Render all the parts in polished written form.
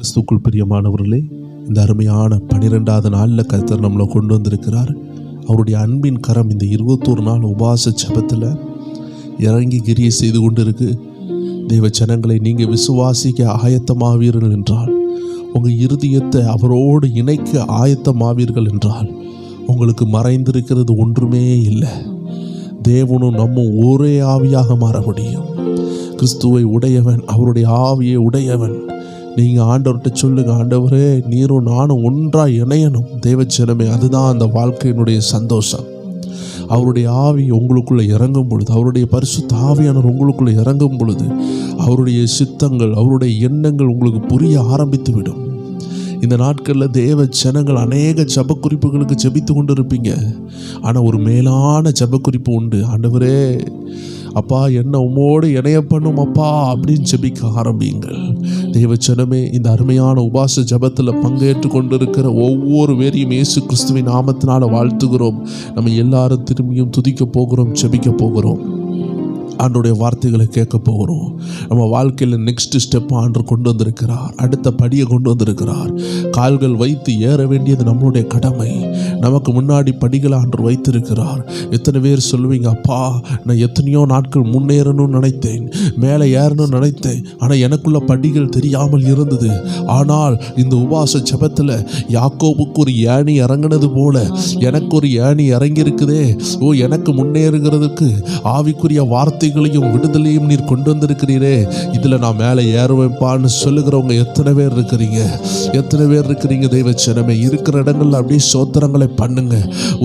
கிறிஸ்துக்குள் பிரியமானவர்களே, இந்த அருமையான 12வது நாளில் கர்த்தர் நம்மளை கொண்டு வந்திருக்கிறார். அவருடைய அன்பின் கரம் இந்த 21 நாள் உபவாச ஜெபத்தில் இறங்கி கிரியை செய்து கொண்டு இருக்கு. தெய்வ ஜனங்களை, நீங்கள் விசுவாசிக்க ஆயத்தமாவீர்கள் என்றால், உங்கள் இருதயத்தை அவரோடு இணைக்க ஆயத்தமாவீர்கள் என்றால், உங்களுக்கு மறைந்திருக்கிறது ஒன்றுமே இல்லை. தேவனும் நம்ம ஒரே ஆவியாக மாற முடியும். கிறிஸ்துவை உடையவன், அவருடைய ஆவியை உடையவன். நீங்கள் ஆண்டவர்கிட்ட சொல்லுங்க, ஆண்டவரே நீரும் நானும் ஒன்றாக இணையணும். தேவச்சனமே, அதுதான் அந்த வாழ்க்கையினுடைய சந்தோஷம். அவருடைய ஆவி உங்களுக்குள்ளே இறங்கும் பொழுது, அவருடைய பரிசுத்த ஆவியானவர் உங்களுக்குள்ளே இறங்கும் பொழுது, அவருடைய சித்தங்கள், அவருடைய எண்ணங்கள் உங்களுக்கு புரிய ஆரம்பித்து விடும். இந்த நாட்களில் தேவ ஜனங்கள் அநேக ஜப குறிப்புகளுக்கு ஜெபித்து கொண்டு இருப்பீங்க. ஆனால் ஒரு மேலான ஜப குறிப்பு உண்டு. ஆண்டவரே அப்பா, என்ன உம்மோடு இணைய பண்ணும் அப்பா அப்படின்னு ஜெபிக்க ஆரம்பியுங்கள். தேவச்சனமே, இந்த அருமையான உபாச ஜபத்தில் பங்கேற்று கொண்டிருக்கிற ஒவ்வொரு பேரையும் இயேசு கிறிஸ்துவின் நாமத்தினால வாழ்த்துகிறோம். நம்ம எல்லாரும் திரும்பியும் துதிக்க போகிறோம், ஜெபிக்க போகிறோம். ஆண்டோடைய வார்த்தைகளை கேட்க போகிறோம். நம்ம வாழ்க்கையில் நெக்ஸ்ட் ஸ்டெப் ஆண்டு கொண்டு வந்திருக்கிறார். அடுத்த படியை கொண்டு வந்திருக்கிறார். கால்கள் வைத்து ஏற வேண்டியது நம்மளுடைய கடமை. நமக்கு முன்னாடி படிகளை ஆண்டு வைத்திருக்கிறார். எத்தனை பேர் சொல்லுவீங்க, அப்பா நான் எத்தனையோ நாட்கள் முன்னேறணும்னு நினைத்தேன், மேலே ஏறணும்னு நினைத்தேன், ஆனால் எனக்குள்ள படிகள் தெரியாமல் இருந்தது. ஆனால் இந்த உபவாச ஜெபத்தில் யாக்கோபுக்கு ஒரு ஏணி இறங்கினது போல எனக்கு ஒரு ஏணி இறங்கி இருக்குதே. எனக்கு முன்னேறுகிறதுக்கு ஆவிக்குரிய வார்த்தைகளையும் விடுதலையும் நீர் கொண்டு வந்திருக்கிறீரே, இதில் நான் மேலே ஏறுவேன்பான்னு சொல்லுகிறவங்க எத்தனை பேர் இருக்கிறீங்க? எத்தனை பேர் இருக்கிறீங்க? தெய்வச்சனமே, இருக்கிற இடங்கள்ல அப்படியே சோத்திரங்களை பண்ணுங்க.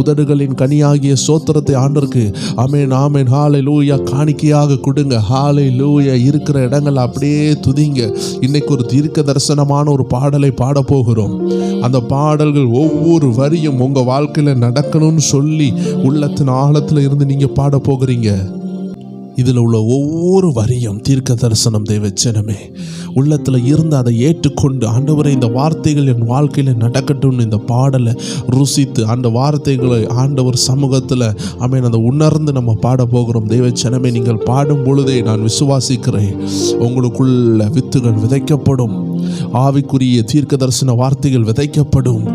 உதடுகளின் கனியாகிய சோத்திரத்தை ஆண்டருக்கு ஆமென் ஆமென் ஹல்லேலூயா காணிக்கையாக கொடுங்க. ஹல்லேலூயா. இருக்கிற இடங்கள் அப்படியே துதிங்க. இன்னைக்கு ஒரு தீர்க்க தரிசனமான ஒரு பாடலை பாட போகிறோம். அந்த பாடல்கள் ஒவ்வொரு வரியும் உங்க வாழ்க்கையில நடக்கணும்னு சொல்லி உள்ளத்தின் ஆழத்துல இருந்து நீங்க பாட போகிறீங்க. இதில் உள்ள ஒவ்வொரு வரியும் தீர்க்க தரிசனம். தேவச்சனமே, உள்ளத்தில் இருந்து அதை ஏற்றுக்கொண்டு, ஆண்டவரை இந்த வார்த்தைகள் என் வாழ்க்கையில் நடக்கட்டும்னு இந்த பாடலை ருசித்து, அந்த வார்த்தைகளை ஆண்டவர் சமூகத்தில் ஆமென் அதை உணர்ந்து நம்ம பாட போகிறோம். தேவச்சனமே, நீங்கள் பாடும் பொழுதே நான் விசுவாசிக்கிறேன், உங்களுக்குள்ள வித்துகள் விதைக்கப்படும். ஆவிக்குரிய தீர்க்க தரிசன வார்த்தைகள் விதைக்கப்படும்.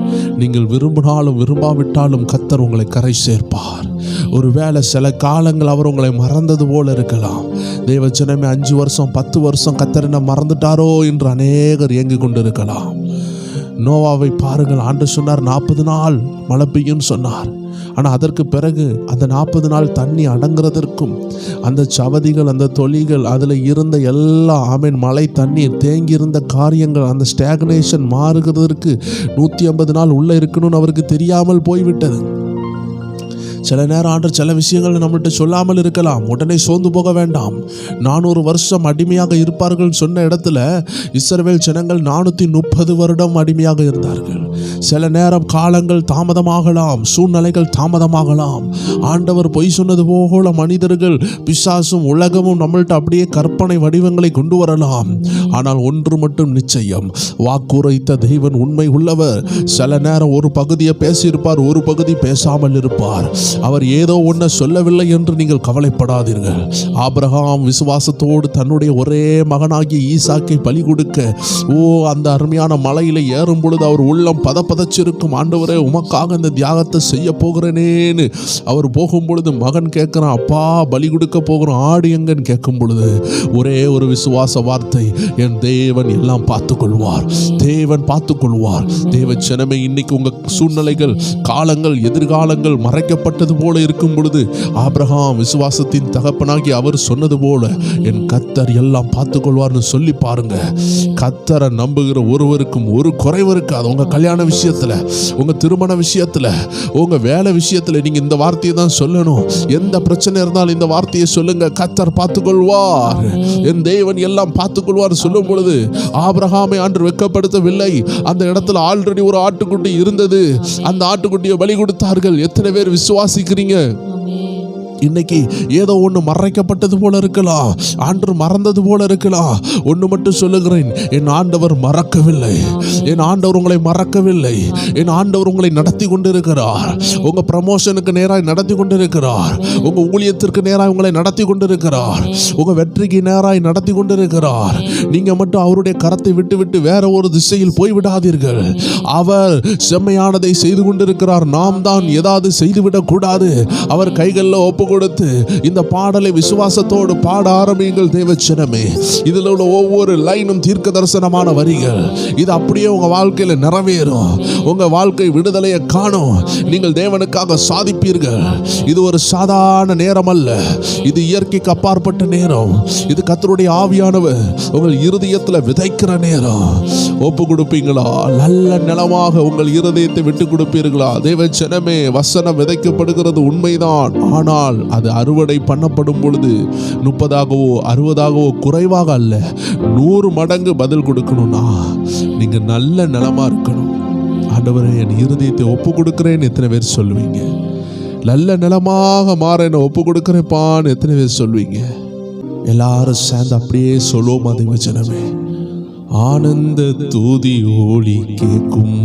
நீங்கள் விரும்பினாலும் விரும்பாவிட்டாலும் கர்த்தர் உங்களை கரை சேர்ப்பார். ஒருவேளை சில காலங்கள் அவர் உங்களை மறந்தது போல இருக்கலாம். தேவச்சனமே, 5 வருஷம் 10 வருஷம் கர்த்தர் என்ன மறந்துட்டாரோ என்று அநேகர் ஏங்கிக் கொண்டிருக்கலாம். நோவாவை பாருங்கள், ஆண்டவர் சொன்னார் 40 நாள் மழை பெய்யும் சொன்னார். ஆனால் அதற்கு பிறகு அந்த 40 நாள் தண்ணி அடங்குறதற்கும், அந்த சவதிகள், அந்த தொழிகள், அதில் இருந்த எல்லா ஆமென் மழை தண்ணீர் தேங்கியிருந்த காரியங்கள், அந்த ஸ்டாக்னேஷன் மாறுகிறதற்கு 150 நாள் உள்ளே இருக்கணும்னு அவருக்கு தெரியாமல் போய்விட்டது. சில நேரம் ஆண்டவர் சில விஷயங்கள் நம்மள்கிட்ட சொல்லாமல் இருக்கலாம். உடனே சோர்ந்து போக வேண்டாம். 400 வருஷம் அடிமையாக இருப்பார்கள் சொன்ன இடத்துல இஸ்ரவேல் ஜனங்கள் 430 வருடம் அடிமையாக இருந்தார்கள். சில நேரம் காலங்கள் தாமதமாகலாம், சூழ்நிலைகள் தாமதமாகலாம். ஆண்டவர் பொய் சொன்னது போல மனிதர்கள், பிசாசும் உலகமும் நம்மள்கிட்ட அப்படியே கற்பனை வடிவங்களை கொண்டு வரலாம். ஆனால் ஒன்று மட்டும் நிச்சயம், வாக்குரைத்த தெய்வன் உண்மை உள்ளவர். சில நேரம் ஒரு பகுதியை பேசியிருப்பார், ஒரு பகுதி பேசாமல் இருப்பார். அவர் ஏதோ ஒன்றை சொல்லவில்லை என்று நீங்கள் கவலைப்படாதீர்கள். ஆபிரகாம் விசுவாசத்தோடு தன்னுடைய ஒரே மகனாகிய ஈசாக்கை பலி கொடுக்க அந்த அருமையான மலையில ஏறும் பொழுது அவர் உள்ளம் பதப்பதச்சிருக்கும். ஆண்டவரே, உமக்காக இந்த தியாகத்தை செய்ய போகிறேனேன்னு அவர் போகும் பொழுது மகன் கேட்கிறான், அப்பா பலி கொடுக்க போகிறோம், ஆடு எங்கன்னு கேட்கும் பொழுது ஒரே ஒரு விசுவாச வார்த்தை, என் தேவன் எல்லாம் பார்த்துக்கொள்வார், தேவன் பார்த்துக்கொள்வார். தேவச்சனமே, இன்னைக்கு உங்க சூழ்நிலைகள், காலங்கள், எதிர்காலங்கள் மறைக்கப்பட்டது போல இருக்கும் பொழுது, ஆபிரகாம் விசுவாசத்தின் தகப்பனாகி அவர் சொன்னது போல என் கர்த்தர் எல்லாம் பார்த்துக்கொள்வார்னு சொல்லி பாருங்க. கர்த்தரை நம்புகிற ஒருவருக்கும் ஒரு குறைவு இருக்காது. உங்க கல்யாண விஷயத்துல, உங்க திருமண விஷயத்துல, உங்க வேலை விஷயத்துல நீங்க இந்த வார்த்தையை தான் சொல்லணும். எந்த பிரச்சனை இருந்தாலும் இந்த வார்த்தையை சொல்லுங்க, கர்த்தர் பார்த்துக்கொள்வார், என் தேவன் எல்லாம் பார்த்துக்கொள்வார் சொல்லும் பொழுது, ஆபிரகாமை ஆண்டு வெட்கப்படுத்தவில்லை. அந்த இடத்துல ஆல்ரெடி ஒரு ஆட்டுக்குட்டி இருந்தது. அந்த ஆட்டுக்குட்டியை பலி கொடுத்தார்கள். எத்தனை பேர் விசுவாசிக்கிறீங்க? இன்னைக்கு ஏதோ ஒன்று மறைக்கப்பட்டது போல இருக்கலாம், ஆண்டவர் மறந்தது போல இருக்கலாம். ஒன்று மட்டும் சொல்லுகிறேன், என் ஆண்டவர் மறக்கவில்லை. என் ஆண்டவர் உங்களை மறக்கவில்லை. என் ஆண்டவர் உங்களை நடத்தி கொண்டிருக்கிறார். உங்க ப்ரமோஷனுக்கு நேராக நடத்தி கொண்டிருக்கிறார். உங்க ஊழியத்திற்கு நேராக உங்களை நடத்தி கொண்டிருக்கிறார். உங்க வெற்றிக்கு நேராக நடத்தி கொண்டிருக்கிறார். நீங்க மட்டும் அவருடைய கரத்தை விட்டு விட்டு வேற ஒரு திசையில் போய்விடாதீர்கள். அவர் செம்மையானதை செய்து கொண்டிருக்கிறார். நாம் தான் ஏதாவது செய்துவிடக் கூடாது. அவர் கைகளில் ஒப்பு கொடுத்து இந்த பாடலை விசுவாசத்தோடு பாட ஆரம்பியுங்கள் தேவச்சனமே. இதில் உள்ள ஒவ்வொரு லைனும் தீர்க்க தரிசனமான வரிகள். இது அப்படியே உங்க வாழ்க்கையில நிறைவேறும். உங்க வாழ்க்கை விடுதலையை காணும். நீங்கள் தேவனுக்காக சாதிப்பீர்கள். இது ஒரு சாதாரண நேரம் அல்ல. இது இயற்கைக்கு அப்பாற்பட்ட நேரம். இது கர்த்தருடைய ஆவியானவர் உங்கள் இருதயத்தில் விதைக்கிற நேரம். ஒப்பு கொடுப்பீங்களா? நல்ல நிலமாக உங்கள் இருதயத்தை விட்டு கொடுப்பீர்களா? தேவச்சனமே, வசனம் விதைக்கப்படுகிறது உண்மைதான். ஆனால் அது அறுவடை பண்ணப்படும் பொழுது 30ஆகவோ 60ஆகவோ குறைவாக அல்ல, 100 மடங்கு பதில் கொடுக்கணும்னா நீங்க நல்ல நிலமா இருக்கணும். ஆண்டவரே, என் இருதயத்தை ஒப்பு கொடுக்கிறேன்னு எத்தனை பேர் சொல்லுவீங்க? நல்ல நிலமாக மாற என்ன ஒப்பு கொடுக்கிறேன்ப்பான்னு எத்தனை பேர் சொல்லுவீங்க? எல்லாரும் சேர்ந்து அப்படியே சொல்லுவோம். தேவஜனமே, ஆனந்த தூதி ஓலி கேட்கும்,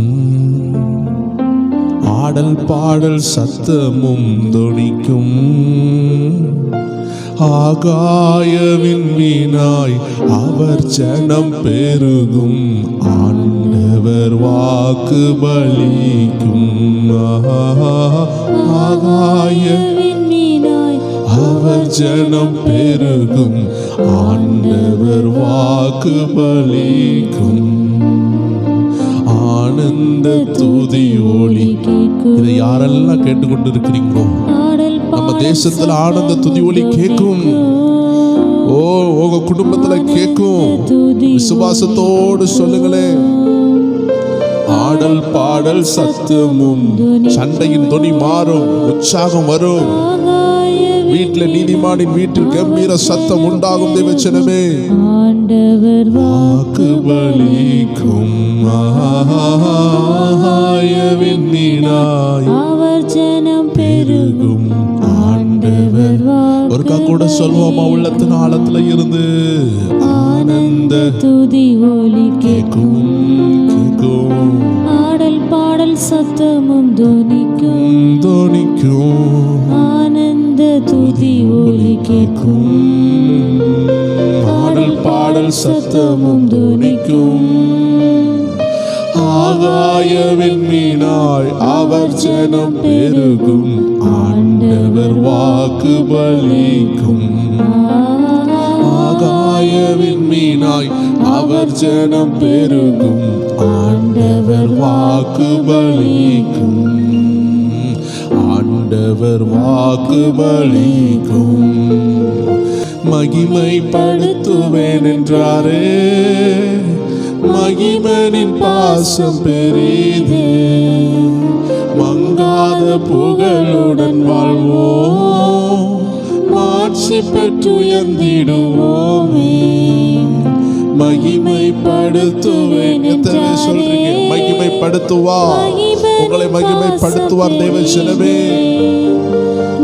ஆடல் பாடல் சத்தமும் தொனிக்கும், ஆகாயவின் வீணாய் அவர் ஜனம் பெருகும், ஆண்டவர் வாக்கு பலிக்கும். ஆகாயவின் வீணாய் அவர் ஜனம் பெருகும், ஆண்டவர் வாக்கு பலிக்கும். ஆனந்த துதி ஒலி. இதை யாரெல்லாம் கேட்டுக்கொண்டு இருக்கிறீங்களோ, நம்ம தேசத்துல ஆனந்த துதி ஒலி கேட்கும். ஓ, உங்க குடும்பத்துல கேட்கும். விசுவாசத்தோடு சொல்லுங்களேன். ஆடல் பாடல் சத்தமும், சண்டையின் துணி மாறும், உற்சாகம் வரும். வீட்டுல நீதிமானின் வீட்டில் கம்பீர சத்தம் உண்டாகும். தேவச்சனமே, ஆண்டவர் வாக்கு பலிக்கும், ஆகாயவின் வீணாய் அவர் ஜனம் பெருகும், ஆண்டவர் வாக்கு. ஒருக்கா கூட சொல்வோமா? உள்ளத்தின் ஆழத்துல இருந்து ஆனந்த துதி ஒலி கேட்கும், கேட்கும். ஆடல் பாடல் சத்தமும் தொனிக்கும், தொனிக்கும். ஆனந்த துதி ஒலி கேட்கும், ஆடல் பாடல் சத்தமும் தொனிக்கும். ஆகாயவின் மீனாய் அவர் ஜனம் பெருகும், ஆண்டவர் வாக்கு பலிக்கும். ஆகாயவின் மீனாய் அவர் ஜனம் பெருகும், ஆண்டவர் வாக்கு பலிக்கும். ஆண்டவர் வாக்கு பலிக்கும். மகிமைப்படுத்துவேன் என்றாரே, மகிமனின் பாசம் பெரிது. மங்காத புகழுடன் வாழ்வோம், மாட்சி பெற்று உயர்ந்திடுவோமே. மகிமைப்படுத்துவேன். எத்தனை சொல்றீங்க? மகிமைப்படுத்துவார். உங்களை மகிமைப்படுத்துவார் தேவச்சனமே.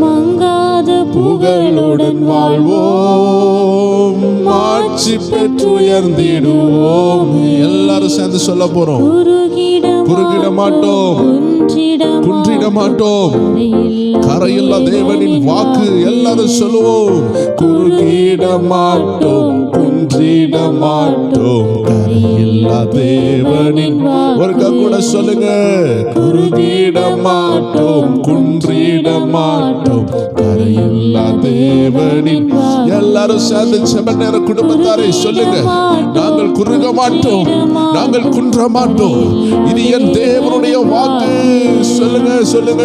மங்காத புகழுடன் வாழ்வோம், மாட்சி பெற்று உயர்ந்திடுவோம். எல்லாரும் சேர்ந்து சொல்ல போறோம். குறுகிட மாட்டோம், குன்றிட மாட்டோம். கரையில்லா தேவனின் வாக்கு. எல்லாரும் சொல்லுவோம். குறுகிட மாட்டோம், குன்றிட மாட்டோம், கரையில்லா தேவனின். ஒருக்கா கூட சொல்லுங்க. குறுகிட மாட்டோம், குன்றிட மாட்டோம், கரையில்லா தேவனின். எல்லாரும் சேர்ந்து செப நேர குடும்பத்தாரை சொல்லுங்க. நாங்கள் குறுக மாட்டோம், நாங்கள் குன்ற மாட்டோம். இது என் தேவனுடைய வாக்கு. சொல்லுங்க, சொல்லுங்க.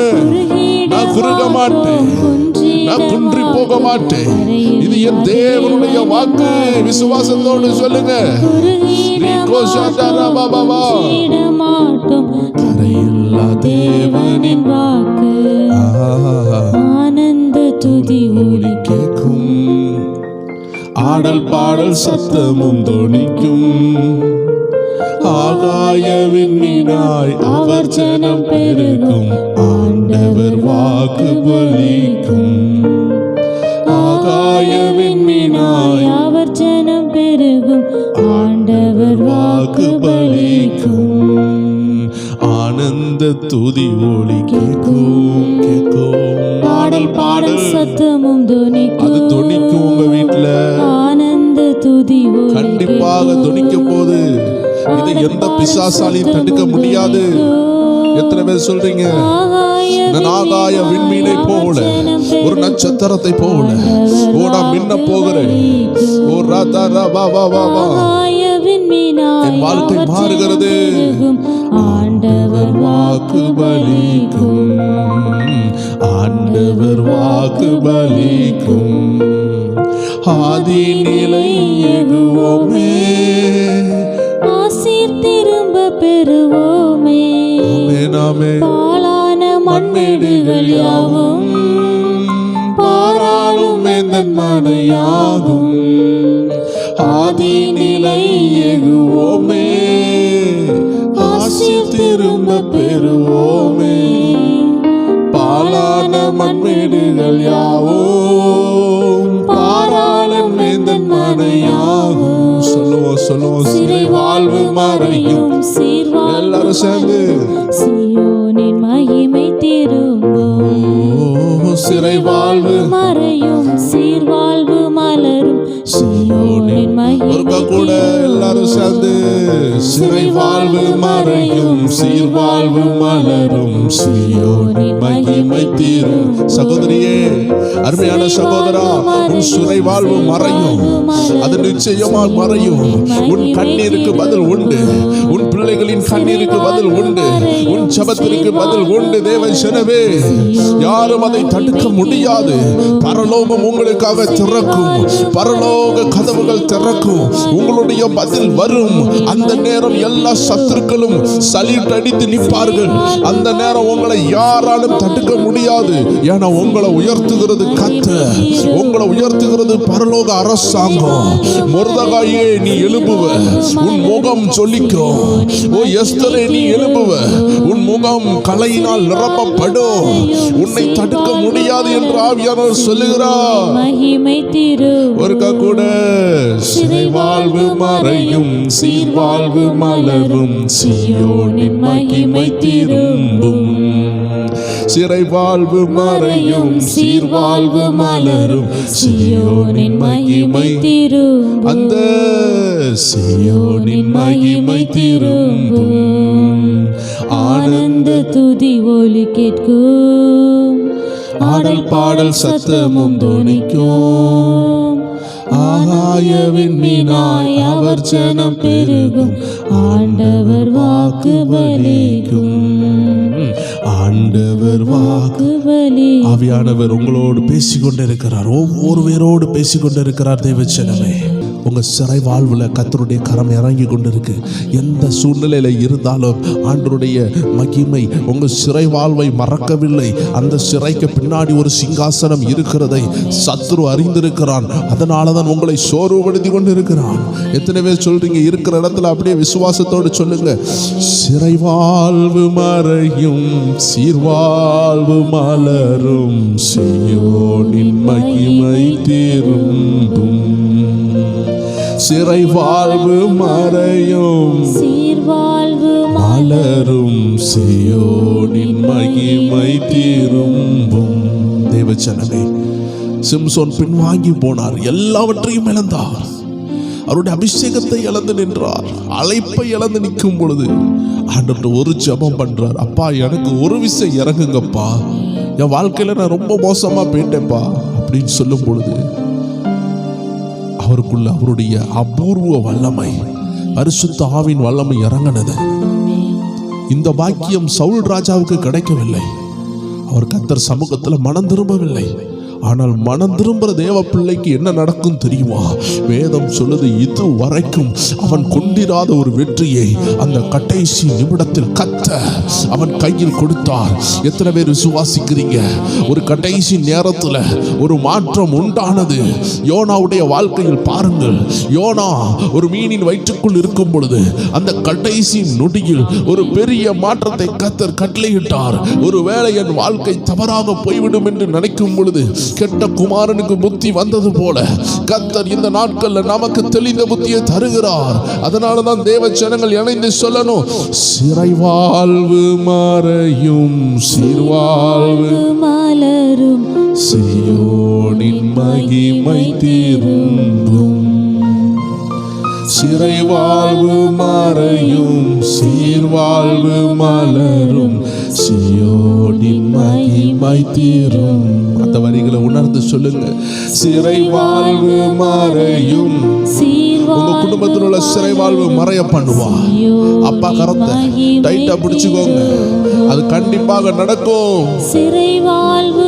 நான் குறுக மாட்டேன், நான் குன்றி போக மாட்டேன். இது என் தேவனுடைய வாக்கு. விசுவாசத்தோடு சொல்லுங்க. கரையில்லா தேவனின் வாக்கு. ஆனந்த துதி ஒலி கேட்கும், ஆடல் பாடல் சத்தமும் தொனிக்கும். ஆகாயவின் மீனாய் அவர் ஜனம் பெருகும், ஆண்டவர் வாக்கு பலிக்கும். ஆகாய விண்மீனாய் அவர் ஜனம் பெருகும் ஆண்டவர் வாக்கு பலிக்கும் ஆனந்த துதி ஒலி கேட்கும் பாடல் சத்தமும் அது தொனிக்கும் உங்க வீட்டுல ஆனந்த துதி கண்டிப்பாக தொனிக்கும் போது இதை எந்த பிசாசாலையும் தடுக்க முடியாது. எத்தனை பேர் சொல்றீங்க நான் ஆகாய விண்மீனை போல ஒரு நட்சத்திரத்தை போல நான் மின்ன போகிறேன். என் வாழ்க்கை மாறுகிறது. ஆண்டவர் வாக்கு பலிக்கும் ஆண்டவர் வாக்கு பலிக்கும் ஆதி நிலை எகுவோமே ஆசீர் திரும்ப பெறுவோமே நாமே பாலான மண்மேடுகள் யாவும் பாராளும் எந்தன் மனையாகும் ஆதி நிலை எகுவோமே ஆசீர் திரும்ப பெறுவோமே பாலான மண்மேடுகள் யாவும் பாராளும் எந்தன் மனையாகும். சொல்லுவோம் சிறை வாழ்வு மறையும் எல்லாரும் சேர்ந்து சியோனின் மகிமை திரும்பும் சிறை வாழ்வு மறையும் சீர்வாழ்வு மலரும் சியோனின் மகிமை கூட எல்லாரும் சேர்ந்து சிறை வாழ்வு மறையும் சீர்வாழ்வு மலரும் சியோனின் மகிமை தீரும். சகோதரியே, அருமையான சகோதரா, உன் சிறை வாழ்வு மறையும், அது நிச்சயமாக மறையும். உன் கண்ணீருக்கு பதில் உண்டு, உன் பிள்ளைகளின் கண்ணீருக்கு பதில் உண்டு, உன் ஜெபத்திற்கு பதில் உண்டு. தேவ ஜனமே, யாரும் அதை தடுக்க முடியாது. பரலோகம் உங்களுக்காக திறக்கும், பரலோக கதவுகள் திறக்கும், உங்களுடைய பதில் வரும். அந்த நேரம் எல்லா சத்துருக்களும் சலிட்டு அடித்து நிற்பார்கள். அந்த நேரம் உங்களை யாராலும் தடுக்க முடியாது. ஏன்னா உங்களை உயர்த்துகிறது கர்த்தர், உங்களை உயர்த்துகிறது பரலோக அரசாங்கம். மொர்தெகாயே, நீ எழும்புவ, உன் முகம் ஜொலிக்கும். ஓ எஸ்தரே, நீ எழும்புவ, உன் முகம் கலையினால் நிரப்பப்படும். உன்னை தடுக்க முடியாது என்று ஆவியானவர் சொல்லுகிறார். மகிமை திரும்பும் ஒருக்கா கூட சிறை வாழ்வு மறையும் சீர்வாழ்வு மலரும் சியோனின் மகிமை திரும்பும். சிறை வாழ்வு மறையும் சீர்வாழ்வு மலரும் சியோனின் மகிமை திரும்பும். அந்த சியோனின் மகிமை திரும்பும். ஆனந்த துதி ஒலி கேட்கும் ஆடல் பாடல் சத்தமும் தொனிக்கும். ஆகாய விண்மீனாய் அவர் ஜனம் பெருகும் ஆண்டவர் வாக்கு பலிக்கும் ஆண்டவர் வாக்கு பலி. ஆவியானவர் உங்களோடு பேசிக்கொண்டிருக்கிறார், ஒவ்வொருவரோடு பேசிக்கொண்டிருக்கிறார். தேவச்சனமே, உங்க சிறை வாழ்வுல கர்த்தருடைய கரம் இறங்கி கொண்டிருக்கு. எந்த சூழ்நிலையில இருந்தாலும் ஆண்டவருடைய மகிமை உங்க சிறை வாழ்வை மறக்கவில்லை. அந்த சிறைக்கு பின்னாடி ஒரு சிங்காசனம் இருக்கிறதை சத்துரு அறிந்திருக்கிறான். அதனாலதான் உங்களை சோர்வுபடுத்தி கொண்டிருக்கிறான். எத்தனை பேர் சொல்றீங்க? இருக்கிற இடத்துல அப்படியே விசுவாசத்தோடு சொல்லுங்க, சிறை வாழ்வு மறையும் சீர்வாழ்வு மலரும் சியோனின் மகிமை திரும்பும். சிறை வாழ்வு மறையும் சீர்வாழ்வு மலரும் சியோனின் மகிமை திரும்பும். தேவச்சனமே, சிம்சோன் பின்வாங்கி போனார், எல்லாவற்றையும் இழந்தார். அவருடைய அபிஷேகத்தை இழந்து நின்றார். அழைப்பை இழந்து நிற்கும் பொழுது ஆண்டவர் ஒரு ஜெபம் பண்றார். அப்பா, எனக்கு ஒரு விசை இறங்குங்கப்பா, என் வாழ்க்கையில நான் ரொம்ப மோசமா போயிட்டேன்ப்பா அப்படின்னு சொல்லும் பொழுது அவருக்குள்ள அவருடைய அபூர்வ வல்லமை, பரிசுத்த ஆவியின் வல்லமை இறங்கினது. இந்த பாக்கியம் சவுல் ராஜாவுக்கு கிடைக்கவில்லை. அவர் கர்த்தர் சமூகத்தில் மனம் திரும்பவில்லை. ஆனால் மனம் திரும்புற தேவ பிள்ளைக்கு என்ன நடக்கும் தெரியுமா? வேதம் சொல்லுது, இது வரைக்கும் அவன் கொண்டிராத ஒரு வெற்றியை அந்த கடைசி நிமிடத்தில் கர்த்தர் அவன் கையில் கொடுத்தார். எத்தனை பேர் விசுவாசிக்கிறீங்க? ஒரு கடைசி நேரத்தில் ஒரு மாற்றம் உண்டானது. யோனாவுடைய வாழ்க்கையில் பாருங்கள், யோனா ஒரு மீனின் வயிற்றுக்குள் இருக்கும் பொழுது அந்த கடைசி நொடியில் ஒரு பெரிய மாற்றத்தை கர்த்தர் கட்டளையிட்டார். ஒருவேளை என் வாழ்க்கை தவறாக போய்விடும் என்று நினைக்கும் பொழுது கெட்ட குமாரனுக்கு புத்தி வந்தது போல கர்த்தர் இந்த நாட்கள்ல நமக்கு தெளிந்த புத்தியை தருகிறார். அதனால தான் தேவ ஜனங்கள் இணைந்து சொல்லணும், சிறை வாழ்வு மறையும் சீர்வாழ்வு மலரும் சீயோனின் மகிமை திரும்பும். சிறை வாழ்வு மறையும் சீர்வாழ்வு மலரும் சீயோனின் மகிமை தீரும். அந்த வரிகளை உணர்ந்து சொல்லுங்க. சிறை வாழ்வு மறையும். உங்க குடும்பத்தில் உள்ள சிறை வாழ்வு மறைய பண்ணுவா. அப்பா கரத்தை டைட்டா பிடிச்சுக்கோங்க, அது கண்டிப்பாக நடக்கும். சிறை வாழ்வு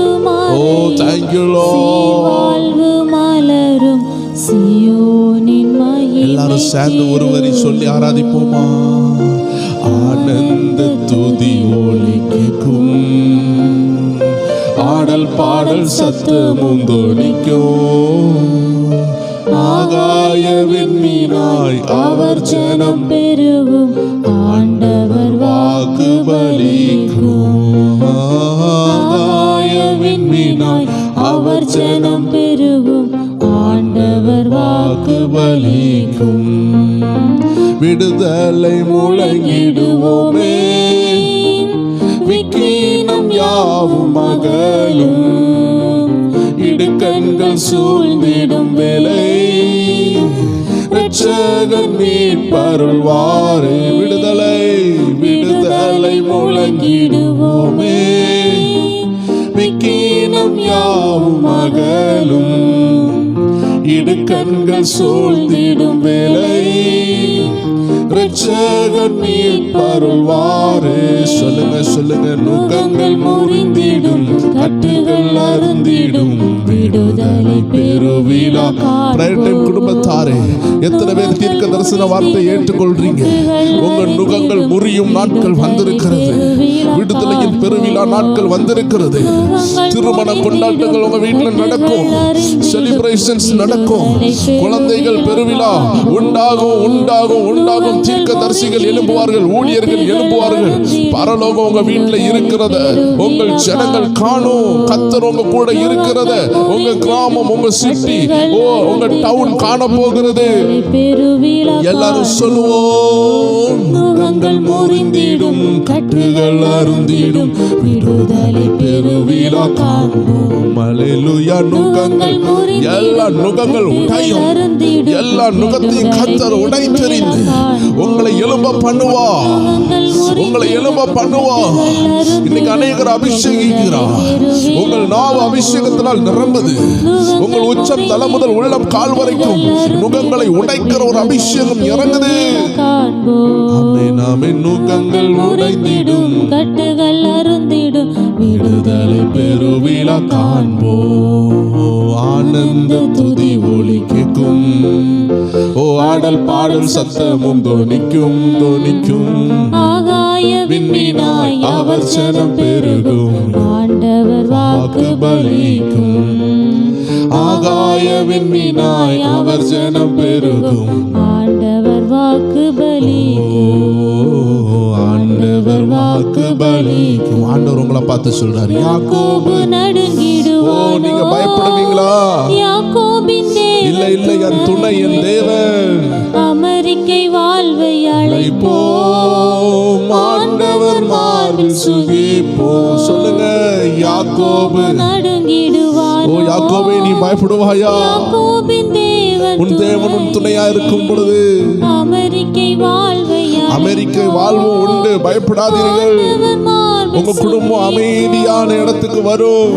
ஓ தேங்க்யூ லார்ட். மலரும் சீயோனின் மகிமை. எல்லாரும் சேர்ந்து ஒரு வரி சொல்லி ஆராதிப்போமா? ஆனந்த துதி ஒலி கேட்கும், ஆடல் பாடல் சத்தமும் தொனிக்கும். ஆகாய விண்மீனாய் அவர் ஜனம் பெருகும், ஆண்டவர் வாக்கு பலிக்கும். ஆகாய விண்மீனாய் அவர் ஜனம் பெருகும், ஆண்டவர் வாக்கு பலிக்கும். விடுதலை முழங்கிடுவோமே, விக்கீனம் யாவும் மகளும். இடுக்கண்கள் சூழ்ந்திடும் வேலை இரட்சகன் மீட்பருள்வாரே. விடுதலை விடுதலை முழங்கிடுவோமே, விக்கீனம் யாவும் மகளும். இடுக்கண்கள் சூழ்ந்திடும் வேலை இரட்சகன் மீட்பருள்வாரே. சொல்லுங்க சொல்லுங்க. நுகங்கள் முறிந்திடும், கட்டுகள் அருந்திடும், விடுதலை பெருவிழா. குடும்பத்தாரே, எத்தனை பேர் தீர்க்க தரிசன வார்த்தை ஏற்றுக்கொள்றீங்க? உங்க நுகங்கள் முறியும் நாட்கள் வந்திருக்கிறது. விடுதலையின் பெருவிழா நாட்கள் வந்திருக்கிறது. திருமண கொண்டாட்டங்கள் உங்க வீட்டில் நடக்கும், செலிப்ரேஷன்ஸ் நடக்கும், குழந்தைகள் பெருவிழா உண்டாகும் உண்டாகும் உண்டாகும். தீர்க்க தரிசிகள் எழும்புவார்கள், ஊழியர்கள் எழும்புவார்கள். பரலோகம் உங்க வீட்டுல இருக்கிறத உங்கள் ஜனங்கள் காணும். கர்த்தர் உங்க கூட இருக்கிறத உங்க கிராமம், உங்க சிட்டி, உங்க டவுன் காண போகிறது. எல்லாரும் சொல்லுவோம், நுகங்கள் முறிந்திடும், கட்டுகள் அருந்திடும், விடுதலை பெருவிழா காண்போம். அல்லேலூயா. நுகங்கள், எல்லா நுகங்கள் உடையும், எல்லா நுகத்தையும் கர்த்தர் உடைத்தெறிந்து உங்களை எழும்ப பண்ணுவா, உங்களை எழும்ப பண்ணுவா. இன்னைக்கு அநேகர் அபிஷேகிக்கிறார். உங்கள் நாவு அபிஷேகத்தினால் நிரம்புது. உங்கள் உச்சம் தலை முதல் உள்ளம் கால் வரைக்கும் நுகங்களை உடைக்கிற ஒரு அபிஷேகம் இறங்குது. ஆமென் ஆமென். நுகங்கள் உடைந்திடும், கட்டுகள் அருந்திடும், விடுதலை பெருவிழா காண்போம். ஆனந்த துதி ஒலி கேட்கும், ஓ ஆடல் பாடல் சத்தமும் தொனிக்கும் தொனிக்கும். ஆகாய விண்மீனாய் அவர் ஜனம் பெருகும், ஆண்டவர் வாக்கு பலிக்கும். ஆகாய விண்மீனாய் அவர் ஜனம் பெருகும், ஆண்டவர் வாக்கு பலிக்கும். ஆண்டவர் வாக்கு பலிக்கும். ஆண்டவர் உங்களை பார்த்து சொல்றாரு, யாக்கோபு நடுங்கிடுவோ. நீங்க பயப்படுவீங்களா? யாக்கோபின் இல்ல இல்ல, என் துணை, என் தேவன். அமெரிக்கை வாழ்வை அழைப்போம், ஆண்டவர் மார்பில் சுகிப்போம். சொல்லுங்க. யாக்கோபு நடுங்கிடுவான். ஓ யாக்கோபே, நீ பயப்படுவாயா? யாக்கோபின் தேவன், உன் தேவன் உன் துணையா இருக்கும் பொழுது அமெரிக்கை வாழ்வை அமெரிக்கை வாழ்வும் உண்டு. பயப்படாதீர்கள். உங்க குடும்பம் அமைதியான இடத்துக்கு வரும்.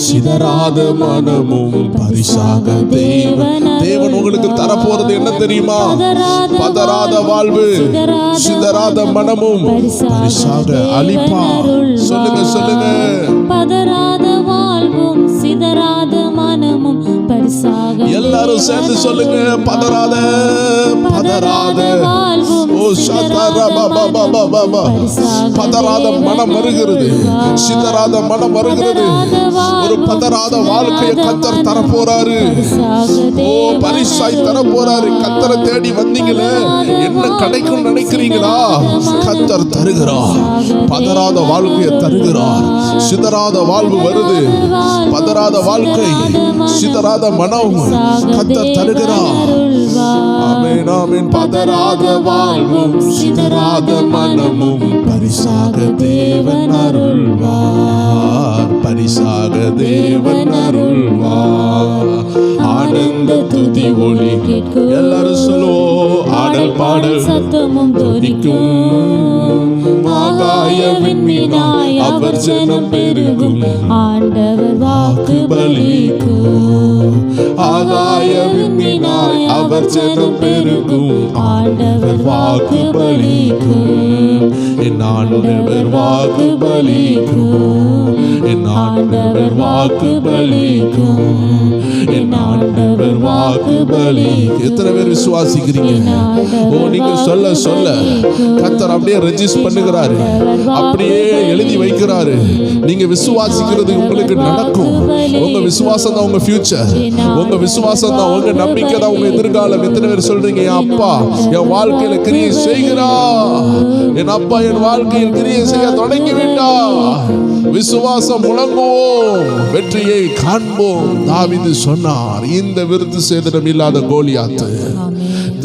சிதறாத மனமும் பரிசாக தேவன் உங்களுக்கு தரப்போறது என்ன தெரியுமா? பதறாத வாழ்வு, சிதறாத மனமும் பரிசாக அளிப்பார். சொல்லுங்க சொல்லுங்க. பதறாத வாழ்வும் சிதறாத மனமும் பரிசாக. எல்லாரும் சேர்ந்து சொல்லுங்க. பதறாத பதறாத வாழ்வும், ஓ பதறாத மனம் வருகிறது, சிதறாத மனம் வருகிறது. ஒரு பதறாத வாழ்க்கையை கர்த்தர் தர போறாரு. ஓ, பரிசாய் தர போறாரு. கர்த்தரை தேடி வந்தீங்களே, என்ன கிடைக்கும் நினைக்கிறீங்களா? கர்த்தர் தருகிறார். பதறாத வாழ்க்கையை தருகிறார். சிதறாத வாழ்வு வருது. பதறாத வாழ்க்கை, சிதறாத மனம் கர்த்தர் தருகிறார். ஆமென், ஆமென். பதறாத வாழ்வும் சிதறாத மனமும் பரிசாக தேவன் அருள்வார். பரிசாக தேவன் அருள்வார். ஆனந்த துதி ஒலி கேட்கும். எல்லாரும் சொல்லுவோம், ஆடல் பாடல் சத்தமும் துதிக்கும். ஆகாய விண்மீனாய் அவர் ஜனம் பெருகும். ஆண்டவர் வாக்கு பலிக்கும். ஆகாய விண்மீனாய் அவர் ஜனம் பெருகும். ஆண்டவர் வாக்கு பலிக்கும். என் ஆண்டவர் வாக்கு பலிக்கும். என் ஆண்டவர் வாக்கு பலிக்கும். என் ஆண்டவர் வாக்கு பலிக்கும். எத்தனை பேர் விசுவாசிக்கிறீங்க? ஓ, நீங்க சொல்ல சொல்ல கர்த்தர் அப்படியே ரெஜிஸ்டர் பண்ணுகிறாரு, அப்படியே எழுதி வைக்கிறாரு. நீங்க விசுவாசிக்கிறது உங்களுக்கு நடக்கும். உங்க விசுவாசம் தான் உங்க ஃபியூச்சர். உங்க விசுவாசம் தான் உங்க நம்பிக்கை தான் உங்க எதிர்காலம். எத்தனை பேர் சொல்றீங்க, என் அப்பா என் வாழ்க்கையில கிரியை செய்கிறா, என் அப்பா என் வாழ்க்கையில் கிரியை செய்ய தொடங்கி விட்டார். விசுவாசம் முழங்குவோம், வெற்றியை காண்போம். தாவீது சொன்னார், இந்த விருது சேதனம் இல்லாத கோலியாத்து,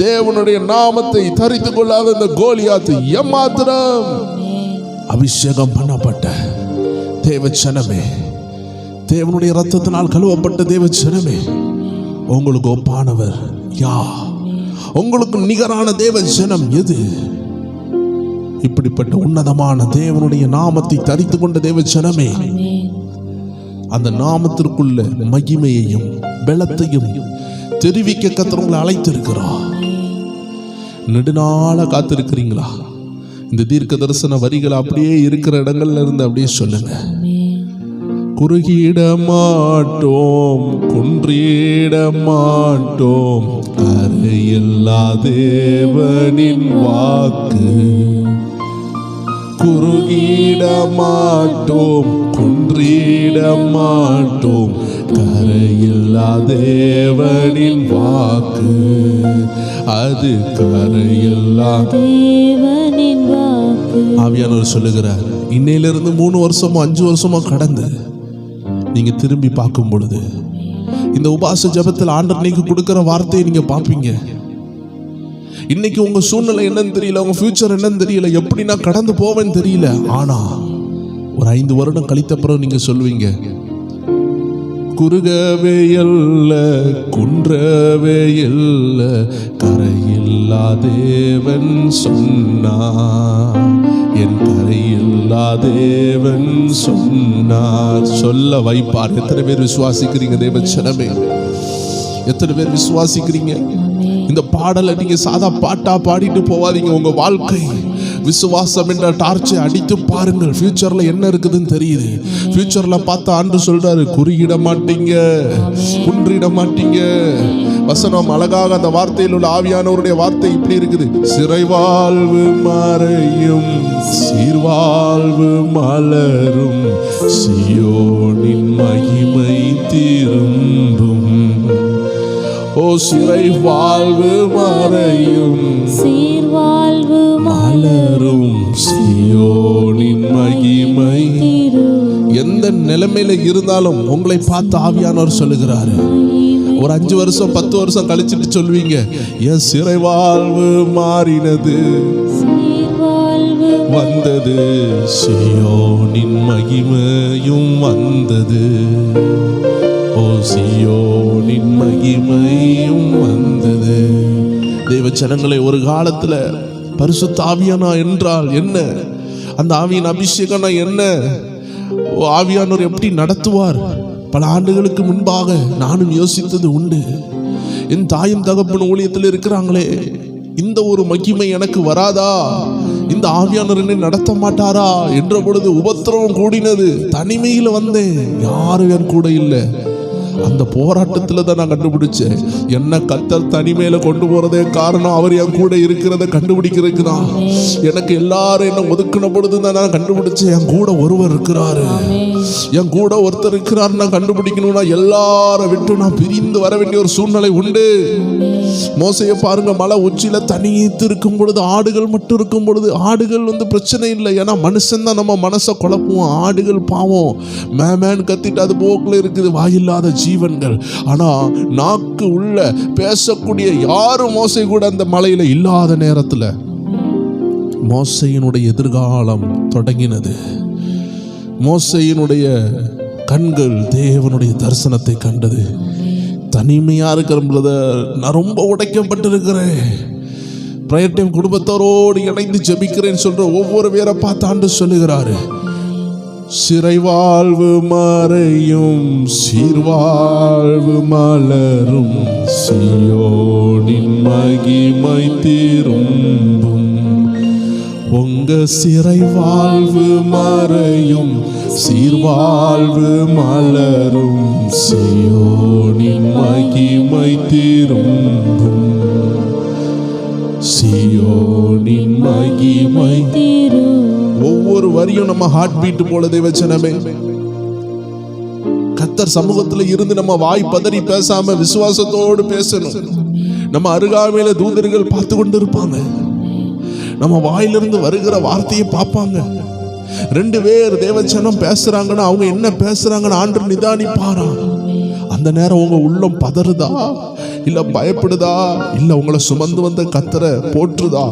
தேவனுடைய நாமத்தை தரித்து கொள்ளாத இந்த கோலியாத்து எம்மாத்திரம். அபிஷேகம் பண்ணப்பட்ட தேவச்சனமே, தேவனுடைய ரத்தத்தினால் கழுவப்பட்ட தேவச்சனமே, உங்களுக்கு ஒப்பானவர் யார்? உங்களுக்கு நிகரான தேவச்சனம் எது? இப்படிப்பட்ட உன்னதமான தேவனுடைய நாமத்தை தரித்து கொண்ட தேவச்சனமே, அந்த நாமத்திற்குள்ள மகிமையையும் பலத்தையும் தெரிவிக்க கர்த்தர் உங்களை அழைத்திருக்கிறார். நெடுநாள காத்திருக்கிறீங்களா? இந்த தீர்க்க தரிசன வரிகள் அப்படியே இருக்கிற இடங்கள்ல இருந்து அப்படியே சொல்லுங்க. குறுகிட மாட்டோம், குன்றிட மாட்டோம், கரையில்லா தேவனின் வாக்கு. குறுகிட மாட்டோம், குன்றிட மாட்டோம், கரையில்லா தேவனின் வாக்கு. அது கரையில்லா தேவனின் வாக்கு. ஆவியானவர் சொல்லுகிறார், இன்னையிலிருந்து 3 வருஷமோ 5 வருஷமோ கடந்து நீங்க திரும்பி பார்க்கும் பொழுது இந்த உபாச ஜெபத்தில் ஆண்டவர் நீங்க கொடுக்கிற வார்த்தையை நீங்க பார்ப்பீங்க. இன்னைக்கு உங்க சூழ்நிலை என்னன்னு தெரியல, உங்க ஃபியூச்சர் என்னன்னு தெரியல, எப்படி நான் கடந்து போவேன்னு தெரியல. ஆனா ஒரு 5 வருடம் கழித்த பிறகு நீங்க சொல்வீங்க, குறுகவே இல்ல, குன்றவே இல்ல, கரையில்லா தேவன் சொன்னார், என் கரையில்லா தேவன் சொன்னார். சொல்ல வைப்பார். எத்தனை பேர் விசுவாசிக்கிறீங்க தேவச்சனமே? எத்தனை பேர் விசுவாசிக்கிறீங்க? இந்த பாடலை நீங்க சாதா பாட்டா பாடிட்டு போவாதீங்க. உங்க வாழ்க்கை விசுவாசம் என்ற டார்ச்சை அடித்து பாருங்கள். ஃபியூச்சர்ல என்ன இருக்குதுன்னு தெரியுது. ஃபியூச்சர்ல பார்த்து ஆண்டு சொல்றாரு, குறியிட மாட்டீங்க, குன்றிட மாட்டீங்க. வசனம் அழகாக அந்த வார்த்தையில் உள்ள ஆவியானவருடைய வார்த்தை இப்படி இருக்குது, சிறைவாழ்வு மறையும், சீர்வாழ்வு மலரும், சியோனின் மகிமை திரும்பும். ஓ, சிறை வாழ்வு மறையும், சீர்வாழ்வு மலரும், சியோனின் மகிமை. எந்த நிலைமையில இருந்தாலும் உங்களை பார்த்து ஆவியானவர் சொல்லுகிறாரு. ஒரு 5 வருஷம் 10 வருஷம் கழிச்சிட்டு சொல்வீங்க, என் சிறை வாழ்வு மாறினது, வந்தது, சியோனின் மகிமையும் வந்தது. ஓ, சியோனின் மகிமையும் வந்தது. தேவ ஜனங்களே, ஒரு காலத்துல பரிசுத்த ஆவியானா என்றால் என்ன? அந்த ஆவியின் அபிஷேகம்னா என்ன? ஆவியானவர் எப்படி நடத்துவார்? பல ஆண்டுகளுக்கு முன்பாக நானும் யோசித்தது உண்டு. என் தாயும் தகப்பன் ஊழியத்தில் இருக்கிறாங்களே, இந்த ஒரு மகிமை எனக்கு வராதா? இந்த ஆவியானவர் என்னை நடத்த மாட்டாரா என்ற பொழுது உபத்திரவம் கூடினது. தனிமையில் வந்தேன், யாரும் என் கூட இல்லை. அந்த போராட்டத்தில் தான் நான் கண்டுபிடிச்சேன், என்ன கர்த்தர் தனிமையில கொண்டு போறதே காரணம் அவர் என் கூட இருக்கிறத கண்டுபிடிக்கிறதுக்கு தான். எனக்கு எல்லாரும் என்ன ஒதுக்கின பொழுது தான் நான் கண்டுபிடிச்சேன், என் கூட ஒருவர் இருக்கிறாரு, என் கூட ஒருத்தர் இருக்கிறார். நான் கண்டுபிடிக்கணும்னா எல்லாரை விட்டு நான் பிரிந்து வர வேண்டிய ஒரு சூழ்நிலை உண்டு. மோசையை பாருங்க, மலை உச்சியில தனித்து இருக்கும் பொழுது, ஆடுகள் மட்டும் இருக்கும் பொழுது, ஆடுகள் பிரச்சனை இல்லை, ஏன்னா மனுஷன் தான் நம்ம மனசை குழப்புவோம். ஆடுகள் பாவம் மேமேன்னு கத்திட்டு அது போக்குல இருக்குது, வாயில்லாத ஜீவன்கள். ஆனா நாக்கு உள்ள பேசக்கூடிய யாரும் மோசை கூட அந்த மலையில இல்லாத நேரத்துல மோசையினுடைய எதிர்காலம் தொடங்கினது. மோசையினுடைய கண்கள் தேவனுடைய தரிசனத்தை கண்டது. தனிமையா இருக்கிற பிரதர், நான் ரொம்ப உடைக்கப்பட்டிருக்கிறேன், பிரயர் டைம் குடும்பத்தோரோடு இணைந்து ஜெபிக்கிறேன்னு சொல்ற ஒவ்வொரு பேரை பார்த்து ஆண்டவர் சொல்லுகிறாரு, சிறை வாழ்வு மறையும், சீர்வாழ்வு மலரும், சீயோனின் மகிமை திரும்பும். உங்க சிறை வாழ்வு மறையும், சீர்வாழ்வு மலரும், சீயோனின் மகிமை திரும்பும், சீயோனின் மகிமை திரும்பும். ஒவ்வொரு வரியும் நம்ம ஹார்ட் பீட் போல தேவச்சனமே. கர்த்தர் சமூகத்துல இருந்து நம்ம வாய் பதறி பேசாம விசுவாசத்தோடு பேசணும். நம்ம அருகாமையில தூதர்கள் பார்த்து கொண்டு இருப்பாங்க, நம்ம வாயிலிருந்து வருகிற வார்த்தையை பார்ப்பாங்க. 2 பேர் தேவச்சனம் பேசுறாங்கன்னா அவங்க என்ன பேசுறாங்கன்னு ஆண்டவர் நிதானிப்பாரா. அந்த நேரம் உங்க உள்ளம் பதறுதா, இல்ல பயப்படுதா, இல்ல உங்களை சுமந்து வந்த கர்த்தரை போற்றுதா?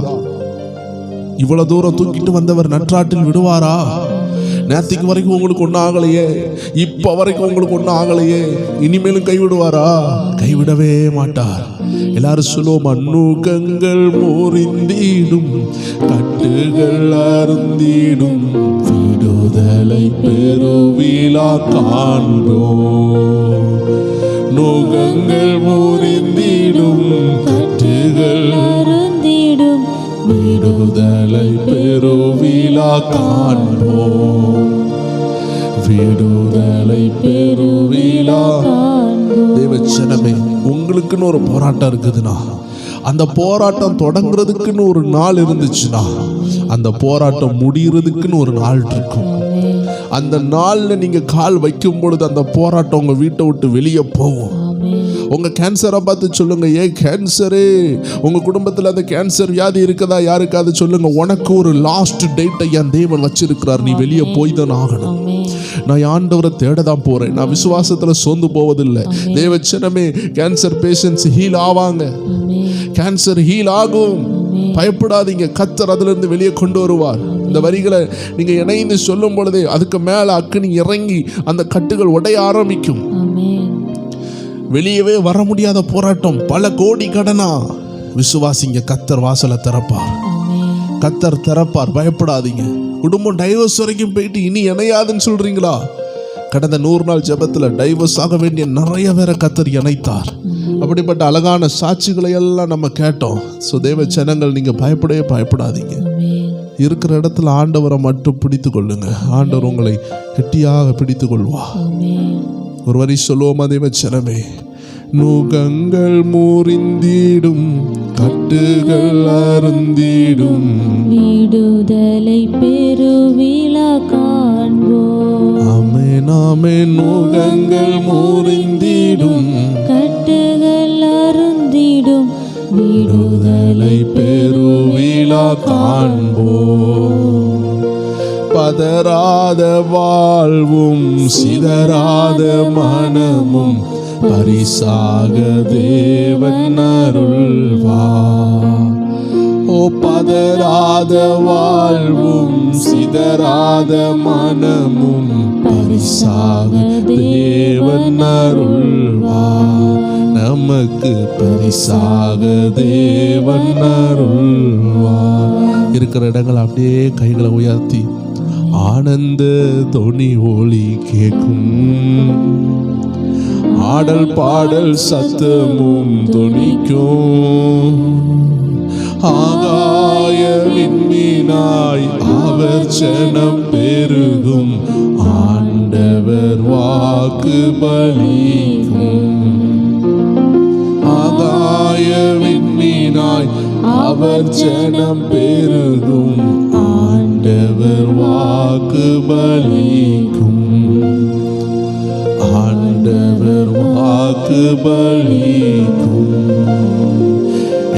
இவ்வளவு தூரம் தூக்கிட்டு வந்தவர் நற்றாட்டில் விடுவாரா? நேத்திக்கு வரைக்கும் உங்களுக்கு ஒன்றும் ஆகலையே, இப்ப வரைக்கும் உங்களுக்கு ஒன்றும் ஆகலையே, இனிமேலும் கைவிடுவாரா? கைவிடவே மாட்டார். எல்லாரும் சொல்லுவோம், மண்ணுகங்கள் முறிந்திடும், கட்டுகள் அருந்திடும், விடுதலை பெருவிழா காண்போம். நுகங்கள் முறிந்திடும், கட்டுகள் அருந்திடும், விடுதலை பெருவிழா காண்போம், விடுதலை பெருவிழா. தேவச்சனமே, உங்களுக்குன்னு ஒரு போராட்டம் இருக்குதுன்னா, அந்த போராட்டம் தொடங்குறதுக்குன்னு ஒரு நாள் இருந்துச்சுன்னா, அந்த போராட்டம் முடிகிறதுக்குன்னு ஒரு நாள் இருக்கும். அந்த நாள்ல நீங்க கால் வைக்கும் பொழுது அந்த போராட்டம் உங்க வீட்டை விட்டு வெளியே போகும். உங்க கேன்சரை பார்த்து சொல்லுங்க, ஏன் கேன்சரு, உங்க குடும்பத்தில் அந்த கேன்சர் வியாதி இருக்குதா யாருக்காவது சொல்லுங்க, உனக்கு ஒரு லாஸ்ட் டேட்டை என் தேவன் வச்சிருக்கிறார், நீ வெளியே போய் தான் ஆகணும். நான் ஆண்டவரை தேட தான் போறேன், நான் விசுவாசத்துல சோர்ந்து போவதில்லை. தேவச்சனமே, கேன்சர் பேஷண்ட்ஸ் ஹீல் ஆவாங்க, கேன்சர் ஹீல் ஆகும், பயப்படாதீங்க. கர்த்தர் அதுல இருந்து வெளியே கொண்டு வருவார். இந்த வரிகளை நீங்க இணைந்து சொல்லும் பொழுதே அதுக்கு மேல அக்கினி இறங்கி அந்த கட்டுகள் உடைய ஆரம்பிக்கும். வெளியவே வர முடியாத போராட்டம், பல கோடி கடனா, விசுவாசிங்க, கர்த்தர் வாசலை திறப்பார், கர்த்தர் திறப்பார். பயப்படாதீங்க. குடும்பம் டைவர்ஸ் வரைக்கும் போயிட்டு இனி இணையாதுன்னு சொல்றீங்களா? கடந்த 100 நாள் ஜெபத்துல டைவர்ஸ் ஆக வேண்டிய நிறைய பேரை கர்த்தர் இணைத்தார். அப்படிப்பட்ட அழகான சாட்சிகளை எல்லாம் நம்ம கேட்டோம். ஸோ தேவ ஜனங்கள், நீங்க பயப்படவே பயப்படாதீங்க. இருக்கிற இடத்துல ஆண்டவரை மட்டும் பிடித்து கொள்ளுங்க. ஆண்டவர் உங்களை கெட்டியாக பிடித்து கொள்வா. ஒரு வரி சொல்லுவோமா தேவச்சனமே? நுகங்கள் முறிந்திடும், கட்டுகள் அருந்திடும், விடுதலை பெருவிழா காண்போம். ஆமென் ஆமென். நுகங்கள் முறிந்திடும், கட்டுகள் அருந்திடும், விடுதலை பெருவிழா காண்போம். பதறாத வாழ்வும், சிதறாத மனமும், பரிசாக தேவன் அருள்வார். ஓ, பதறாத வாழ்வும், சிதறாத மனமும், பரிசாக தேவன் அருள்வார். நமக்கு பரிசாக தேவன் அருள்வார். இருக்கிற இடங்கள் அப்படியே கைகளை உயர்த்தி ஆனந்த தொனி ஒலி கேட்கும், ஆடல் பாடல் சத்தமும் தொனிக்கும். ஆகாய விண்மீனாய் அவர் ஜனம் பெருகும், ஆண்டவர் வா வாக்கு பலிக்கும். ஆகாய விண்மீனாய் அவர் ஜனம் பெருகும். ஆண்டவர் வாக்கு பலிக்கும். ஆண்டவர் வாக்கு பலிக்கும்.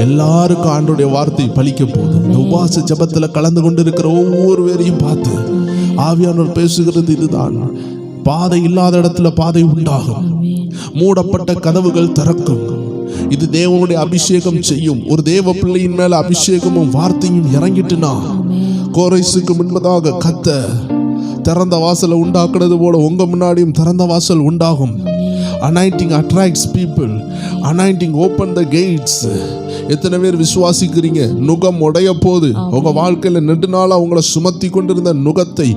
எல்லாருக்கும் ஆண்டவருடைய வார்த்தை பலிக்க போகுது. இந்த உபவாச ஜெபத்துல கலந்து கொண்டு இருக்கிற ஒவ்வொரு பேரையும் பார்த்து ஆவியானவர் பேசுகிறது இதுதான். பாதை இல்லாத இடத்துல பாதை உண்டாகும். மூடப்பட்ட கதவுகள் திறக்கும். இது தேவனுடைய அபிஷேகம் செய்யும். ஒரு தேவ பிள்ளையின் மேல அபிஷேகமும் வார்த்தையும் இறங்கிட்டுனா கோரேசுக்கு முன்பதாக கர்த்தர் திறந்த வாசலை உண்டாக்குறது போல உங்க முன்னாடியும் திறந்த வாசல் உண்டாகும். Anointing attracts people. Anointing open the gates. எத்தனை பேர் விசுவாசிக்கிறீங்க? நுகம் உடைய போது உங்க வாழ்க்கையில நெடுநாளா உங்களை சுமத்தி கொண்டிருந்த நுகத்தை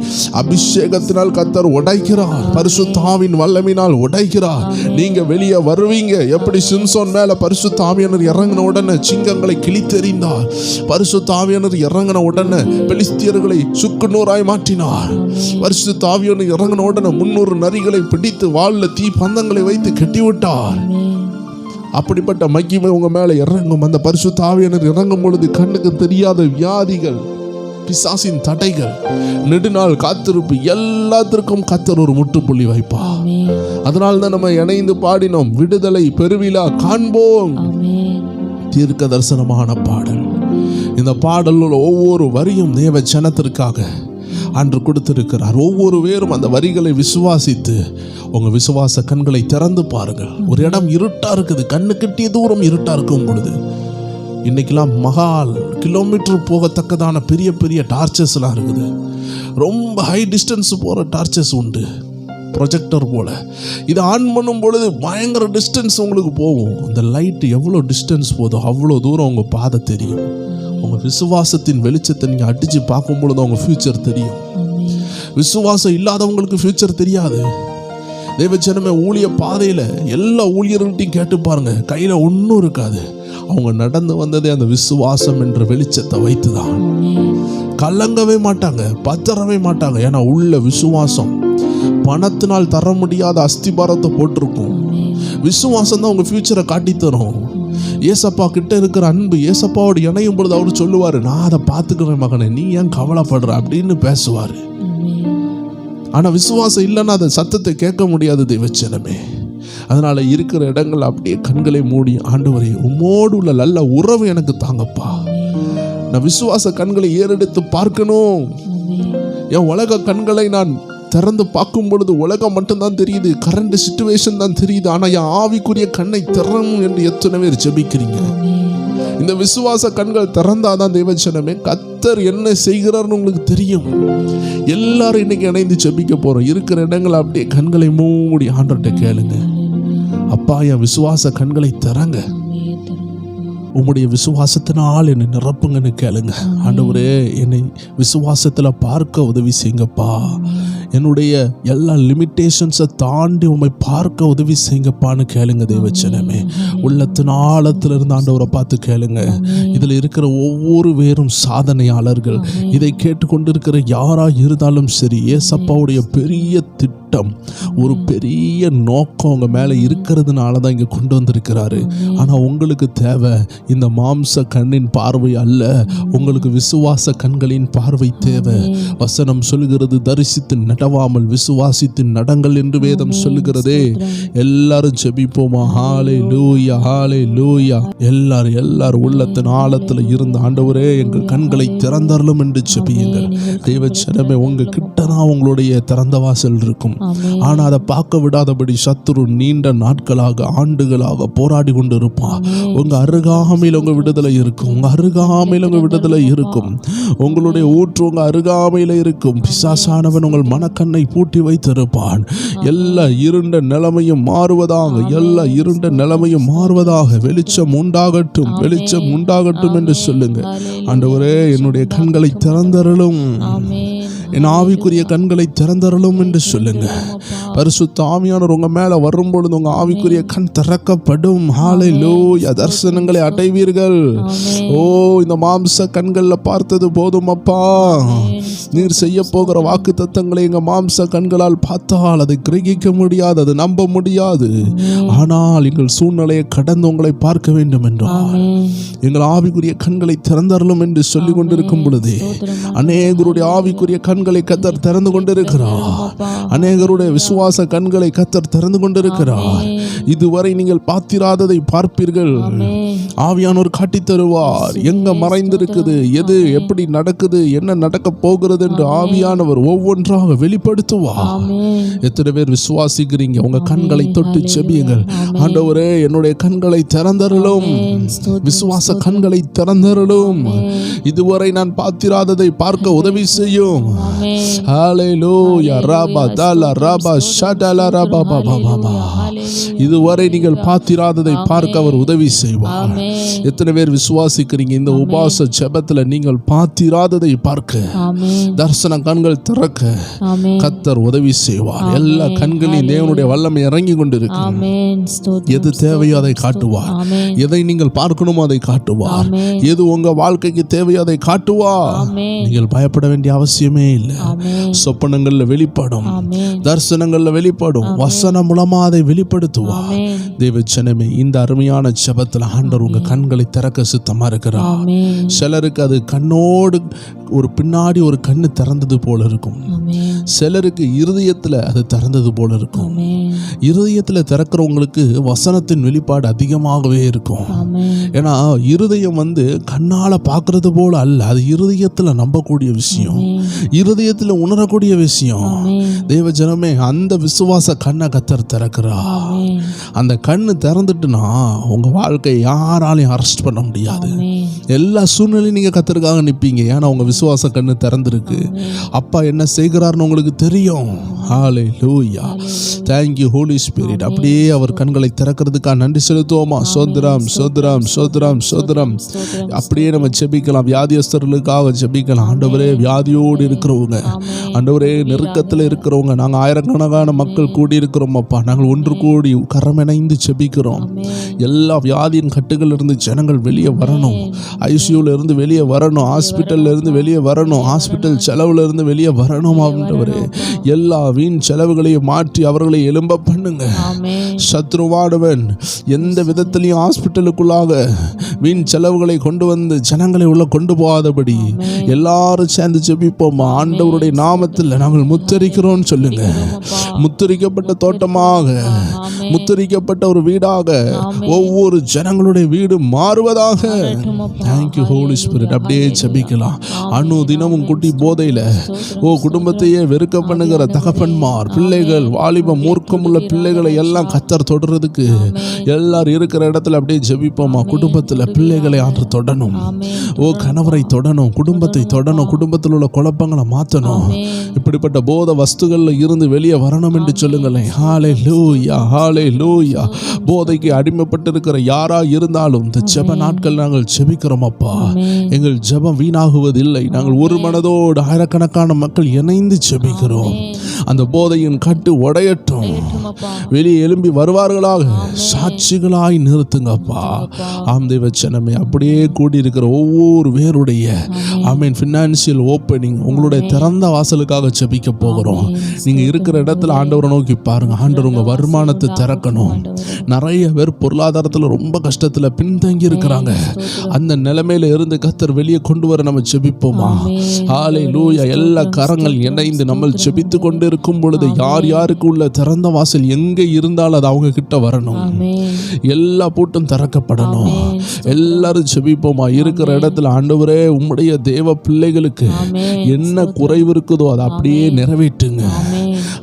அபிஷேகத்தினால் கர்த்தர் உடைக்கிறார். பரிசுத்த ஆவியின் வல்லமையினால் உடைக்கிறார். நீங்க வெளியே வருவீங்க. எப்படி சிம்சோன் மேல பரிசுத்த ஆவியானவர் இறங்கின உடனே சிங்கங்களை கிழித்தெறிந்தார். பரிசுத்த ஆவியானவர் இறங்கின உடனே பெலிஸ்தியர்களை சுக்குநூறாய் மாற்றினார். பரிசுத்த ஆவியானவர் இறங்கின உடனே 300 நரிகளை பிடித்து வாள்ல தீ பந்தங்களை வைத்து கட்டிவிட்டார். அப்படிப்பட்ட மகிமை உங்க மேல இறங்கும். அந்த பரிசுத்த ஆவியானவர் இறங்கும் பொழுது கண்ணுக்கு தெரியாத வியாதிகள், பிசாசின் தடைகள், நெடுநாள் காத்திருப்பு எல்லாத்திற்கும் கர்த்தர் ஒரு முற்றுப்புள்ளி வைப்பா. அதனால தான் நம்ம இணைந்து பாடினோம், விடுதலை பெருவிழா காண்போம். தீர்க்க தரிசனமான பாடல். இந்த பாடலில் ஒவ்வொரு வரியும் தேவ ஜனத்திற்காக அன்று கொடுத்திருக்கிறார். ஒவ்வொரு பேரும் அந்த வரிகளை விசுவாசித்து உங்க விசுவாச கண்களை திறந்து பாருங்கள். ஒரு இடம் இருட்டா இருக்குது, கண்ணு கட்டிய தூரம் இருட்டா இருக்கும் பொழுது, இன்னைக்கெல்லாம் மகால் கிலோமீட்டர் போகத்தக்கதான பெரிய பெரிய டார்ச்சஸ் எல்லாம் இருக்குது. ரொம்ப ஹை டிஸ்டன்ஸ் போற டார்ச்சஸ் உண்டு, ப்ரொஜெக்டர் போல. இதை ஆன் பண்ணும் பொழுது பயங்கர டிஸ்டன்ஸ் உங்களுக்கு போகும். அந்த லைட் எவ்வளோ டிஸ்டன்ஸ் போதோ அவ்வளோ தூரம் உங்க பாதை தெரியும். உங்கள் விசுவாசத்தின் வெளிச்சத்தை நீங்கள் அடித்து பார்க்கும் பொழுது அவங்க ஃபியூச்சர் தெரியும். விசுவாசம் இல்லாதவங்களுக்கு ஃபியூச்சர் தெரியாது. தேவஜனமே, ஊழிய பாதையில் எல்லா ஊழியர்கள்ட்டையும் கேட்டு பாருங்க, கையில் ஒன்றும் இருக்காது. அவங்க நடந்து வந்ததே அந்த விசுவாசம் என்ற வெளிச்சத்தை வைத்து தான். கலங்கவே மாட்டாங்க, பத்தரவே மாட்டாங்க. ஏன்னா உள்ள விசுவாசம் பணத்தினால் தர முடியாத அஸ்திபாரத்தை போட்டிருக்கும். விசுவாசம் தான் உங்கள் ஃபியூச்சரை காட்டித்தரும். ஏசப்பா கிட்ட இருக்கிற அன்பு, ஏசப்பாவோடு இணையும் பொழுது அவர் சொல்லுவார், நான் அதை பார்த்துக்கிறேன் மகனே, நீ ஏன் கவலைப்படுற அப்படின்னு பேசுவார். ஆனால் விசுவாசம் இல்லைன்னா அந்த சத்தத்தை கேட்க முடியாது தேவச்சனமே. அதனால இருக்கிற இடங்கள் அப்படியே கண்களை மூடி, ஆண்டவரே உம்மோடு உள்ள நல்ல உறவு எனக்கு தாங்கப்பா. நான் விசுவாச கண்களை ஏறெடுத்து பார்க்கணும். என் உலக கண்களை நான் திறந்து பார்க்கும் பொழுது உலகம் மட்டும்தான் தெரியுது, கரண்ட் சிச்சுவேஷன் தான் தெரியுது. ஆனால் என் ஆவிக்குரிய கண்ணை திறணும் என்று எத்தனை பேர் ஜெபிக்கிறீங்க? இந்த விசுவாச கண்கள் திறந்தாதான் தேவஜனமே கர்த்தர் என்ன செய்கிறார்னு உங்களுக்கு தெரியும். எல்லாரும் இன்னைக்கு இணைந்து ஜெபிக்க போறோம். இருக்கிற இடங்கள் அப்படியே கண்களை மூடி ஆண்டவர்கிட்ட கேளுங்க, அப்பா என் விசுவாச கண்களை திறங்க, உம்முடைய விசுவாசத்தினால் என்னை நிரப்புங்கன்னு கேளுங்க. ஆண்டவரே, என்னை விசுவாசத்தில் பார்க்க உதவி செய்யுங்கப்பா. என்னுடைய எல்லா லிமிட்டேஷன்ஸை தாண்டி உண்மை பார்க்க உதவி செய்யுங்கப்பான்னு கேளுங்க தேவச்சனமே. உள்ளத்தின் ஆழத்திலிருந்து ஆண்டவரை பார்த்து கேளுங்க. இதில் இருக்கிற ஒவ்வொரு பேரும் சாதனையாளர்கள். இதை கேட்டுக்கொண்டிருக்கிற யாராக இருந்தாலும் சரி, ஏசப்பாவுடைய பெரிய திட்டம், ஒரு பெரிய நோக்கம் உங்கள் மேலே இருக்கிறதுனால தான் இங்கே கொண்டு வந்திருக்கிறாரு. ஆனால் உங்களுக்கு தேவை இந்த மாம்ச கண்ணின் பார்வை அல்ல, உங்களுக்கு விசுவாச கண்களின் பார்வை தேவை. வசனம் சொல்லுகிறது, தரிசித்து நடவாமல் விசுவாசித்து நடங்கள் என்று வேதம் சொல்லுகிறதே. எல்லாரும் ஜெபிப்போமா? ஹல்லேலூயா, ஹல்லேலூயா. எல்லாரும் உள்ளத்தின் ஆழத்தில் இருந்த ஆண்டவரே எங்கள் கண்களை திறந்தரலும் என்று ஜெபியுங்கள். தேவச்சனமே, உங்க கிட்டதான் உங்களுடைய திறந்த வாசல் இருக்கும். ஆனா அதை பார்க்க விடாதபடி சத்துரு நீண்ட நாட்களாக, ஆண்டுகளாக போராடி கொண்டு இருப்பான். உங்க அருகாமையில் உங்க விடுதலை இருக்கும். உங்க அருகாமையில் உங்க விடுதலை இருக்கும். உங்களுடைய ஊற்று உங்க அருகாமையில் இருக்கும். பிசாசானவன் உங்கள் மனக்கண்ணை பூட்டி வைத்திருப்பான். எல்லா இருண்ட நிலைமையும் மாறுவதாக, எல்லா இருண்ட நிலைமையும் மாறுவதாக. வெளிச்சம் உண்டாகட்டும், வெளிச்சம் உண்டாகட்டும் என்று சொல்லுங்க. ஆண்டவரே, என்னுடைய கண்களை திறந்தருளும், என் ஆவிக்குரிய கண்களை திறந்தருளும் என்று சொல்லுங்க. பரிசுத்த ஆவியானவர் உங்க மேல வரும் பொழுது உங்க ஆவிக்குரிய கண் திறக்கப்படும். ஹalleluya. தரிசனங்களை அடைவீர்கள். ஓ, இந்த மாம்ச கண்கள்ல பார்த்தது போதும் அப்பா. நீர் செய்ய போகிற வாக்கு தத்தங்களை எங்க மாம்ச கண்களால் பார்த்தால் அதை கிரகிக்க முடியாது, அது நம்ப முடியாது. ஆனால் எங்கள் சூழ்நிலையை கடந்து உங்களை பார்க்க வேண்டும் என்றால் எங்கள் ஆவிக்குரிய கண்களை திறந்தரலும் என்று சொல்லி கொண்டிருக்கும் பொழுது அநேகருடைய ஆவிக்குரிய கண்களை கத்தர் திறந்து கொண்டிருக்கிறார். அநேகருடைய விசுவாச கண்களை கத்தர் திறந்து கொண்டிருக்கிறார். இதுவரை நீங்கள் பார்த்திராததை பார்ப்பீர்கள். ஆவியானவர் காட்டி தருவார். எங்க மறைந்திருக்குது, எது எப்படி நடக்குது, என்ன நடக்க போகிறது என்று ஆவியானவர் ஒவ்வொன்றாக வெளிப்படுத்துவார். எத்தனை பேர் விசுவாசிக்கிறீங்க? உங்க கண்களை தொட்டு செபியுங்கள். ஆண்டவரே, என்னுடைய கண்களை திறந்தருளும், விசுவாச கண்களை திறந்தருளும். இதுவரை நான் பார்த்திராததை பார்க்க உதவி செய்யும். ஹalleluya. ரபா தல ரபா ஷடல ரபா பாபா பாபா. இதுவரை நீங்கள் பார்த்திராததை பார்க்க அவர் உதவி செய்வார். எத்தனை பேர் விசுவாசிக்கிறீங்க? இந்த உபவாச ஜெபத்துல நீங்கள் பார்த்திராததை பார்க்க, தரிசன கண்கள் திறக்க கர்த்தர் உதவி செய்வார். எல்லா கண்களையும் தேவனுடைய வல்லமை இறங்கி கொண்டிருக்கு. எது தேவையோ அதை காட்டுவார். எதை நீங்கள் பார்க்கணுமோ அதை காட்டுவார். எது உங்க வாழ்க்கைக்கு தேவையோ அதை காட்டுவார். நீங்கள் பயப்பட வேண்டிய அவசியமே இல்லை. சொப்பனங்கள்ல வெளிப்படும், தரிசனங்கள்ல வெளிப்படும், வசனம் மூலமா அதை வெளிப்படுத்துவார். தேவ ஜனமே, இந்த அருமையான ஜெபத்துல ஆண்டவர் உங்க கண்களை திறக்க சித்தமா இருக்கிறார். சிலருக்கு அது கண்ணோடு ஒரு பின்னாடி ஒரு கண்ணு திறந்தது போல இருக்கும். சிலருக்கு இருதயத்துல அது திறந்தது போல இருக்கும். இருதயத்துல திறக்கிறவங்களுக்கு வசனத்தின் வெளிப்பாடு அதிகமாகவே இருக்கும். ஏன்னா இருதயம் கண்ணால பார்க்கறது போல அல்ல, அது இருதயத்துல நம்பக்கூடிய விஷயம், இருதயத்துல உணரக்கூடிய விஷயம். தேவ ஜனமே, அந்த விசுவாச கண்ணை கத்தர் திறக்கிறார். அந்த கண்ணு திறந்துட்டுனா உங்க வாழ்க்கையை யாராலையும் அரெஸ்ட் பண்ண முடியாது. எல்லா சூழ்நிலையும் நீங்க கத்தருக்காக நிற்பீங்க. ஏன்னா உங்க விசுவாச கண்ணு திறந்திருக்கு. அப்பா என்ன செய்கிறார்னு உங்களுக்கு தெரியும். ஹalleluya. Thank you Holy Spirit. அப்படியே அவர் கண்களை திறக்கிறதுக்காக நன்றி செலுத்துவோமா? சோதரம் சோதரம் சோதரம் சோதரம். அப்படியே நம்ம ஜெபிக்கலாம். வியாதியஸ்தர்களுக்காக ஜெபிக்கலாம். ஆண்டவரே, வியாதியோடு இருக்கிறவங்க, ஆண்டவரே, நெருக்கத்தில் இருக்கிறவங்க, நாங்கள் ஆயிரக்கணக்கான மக்கள் கூடி இருக்கிறோம் அப்பா. நாங்கள் ஒன்று கூடி கரமிணைந்து ஜெபிக்கிறோம். எல்லா வியாதியின் கட்டுகள் இருந்து ஜனங்கள் வெளியே வரணும். ஐசியூல இருந்து வெளியே வரணும். ஹாஸ்பிட்டல்ல இருந்து வெளியே வரணும். ஹாஸ்பிட்டல் செலவுல இருந்து வெளியே வரணும். ஆண்டவரே, எல்லா வீண் செலவுகளையும் மாற்றி அவர்களை எழும்ப பண்ணுங்க. சத்ருவானவன் எந்த விதத்திலையும் ஹாஸ்பிட்டலுக்குள்ளாக வீண் செலவுகளை கொண்டு வந்து ஜனங்களை உள்ள கொண்டு போகாதபடி எல்லாரும் சேர்ந்து ஜெபிப்போம். ஆண்டவருடைய நாமத்தில் நாங்கள் முத்தரிக்கிறோம் சொல்லுங்க. முத்தரிக்கப்பட்ட தோட்டமாக, முத்தரிக்கப்பட்ட ஒரு வீடாக ஒவ்வொரு ஜனங்களுடைய வீடு மாறுவதாக. Thank you holy spirit. அப்படியே ஜெபிக்கலாம். அணு தினமும் குட்டி போதையில குடும்பத்தையே வெறுக்க பண்ணுகிற தகப்பன்மார், பிள்ளைகள், வாலிப மூர்க்கமுள்ள பிள்ளைகளை எல்லாம் கத்தர் தொடர்றதுக்கு எல்லாரும் இருக்கிற இடத்துல அப்படியே ஜெபிப்போமா. குடும்பத்துல பிள்ளைகளை ஆண்டு தொடணும். கணவரை தொடணும், குடும்பத்தை தொடணும், குடும்பத்தில் உள்ள குழப்பங்களை மாற்றணும். இப்படிப்பட்ட போத வஸ்துகள்ல இருந்து வெளியே வரணும் என்று சொல்லுங்களேன். ஹalleluya, ஹalleluya. போதைக்கு அடிமைப்பட்டிருக்கிற யாரா இருந்தாலும் இந்த ஜெப நாட்கள் நாங்கள் ஜெபிக்கிறோம் அப்பா. எங்கள் ஜெபம் வீணாகுவதில்லை. நாங்கள் ஒரு மனதோடு ஆயிரக்கணக்கான மக்கள் இணைந்து ஜெபிக்கிறோம். அந்த போதையின் கட்டு உடையட்டும், வெளியே எழும்பி வருவார்களாக, சாட்சிகளாய் நிறுத்துங்கப்பா. ஆம் தேவ ஜனமே, அப்படியே கூடியிருக்கிற ஒவ்வொரு பேருடைய ஃபினான்சியல் ஓப்பனிங், உங்களுடைய திறந்த வாசலுக்காக ஜெபிக்க போகிறோம். நீங்க இருக்கிற இடத்துல ஆண்டவரை நோக்கி பாருங்க. ஆண்டவர் உங்க வருமானத்தை திறக்கணும். நிறைய பேர் பொருளாதாரத்தில் ரொம்ப கஷ்டத்தில் பின்தங்கி இருக்கிறாங்க. அந்த நிலைமையில இருந்து கர்த்தர் வெளியே கொண்டு வர நம்ம ஜெபிப்போமா? ஹalleluya. எல்லா கரங்கள் இணைந்து நம்ம ஜெபித்து கொண்டு இருக்கும் பொழுது யார் யாருக்கு உள்ள திறந்த வாசல் எங்கே இருந்தாலும் அது அவங்க கிட்ட வரணும். எல்லா பூட்டும் திறக்கப்படணும். எல்லாரும் ஜெபிப்போமா. இருக்கிற இடத்துல ஆண்டவரே, உம்முடைய தேவ பிள்ளைகளுக்கு என்ன குறைவு இருக்குதோ அதை அப்படியே நிறைவேற்றுங்க.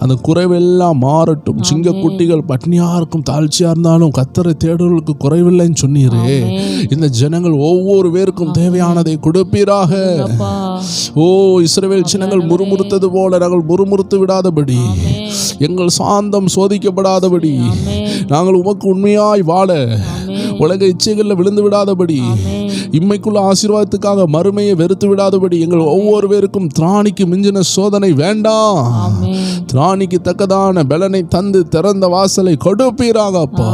அந்த குறைவெல்லாம் மாறட்டும். சிங்க குட்டிகள் பட்னியா இருக்கும், தாழ்ச்சியா இருந்தாலும் கர்த்தரை தேடுவதற்கு குறைவில்லைன்னு சொன்னீரே. இந்த ஜனங்கள் ஒவ்வொரு பேருக்கும் தேவையானதை கொடுப்பீராக. இஸ்ரவேல் ஜனங்கள் முறுமுறுத்தது போல நாங்கள் முறுமுறுத்து விடாதபடி, எங்கள் சாந்தம் சோதிக்கப்படாதபடி, நாங்கள் உமக்கு உண்மையாய் வாழ, உலக இச்சைகளில் விழுந்து விடாதபடி, இம்மைக்குள்ள ஆசீர்வாதத்துக்காக மறுமையை வெறுத்து விடாதபடி எங்கள் ஒவ்வொரு பேருக்கும் திராணிக்கு மிஞ்சின சோதனை வேண்டாம். ஆமென். திராணிக்கு தக்கதான பலனை தந்து திறந்த வாசலை கொடுப்பீராக அப்பா.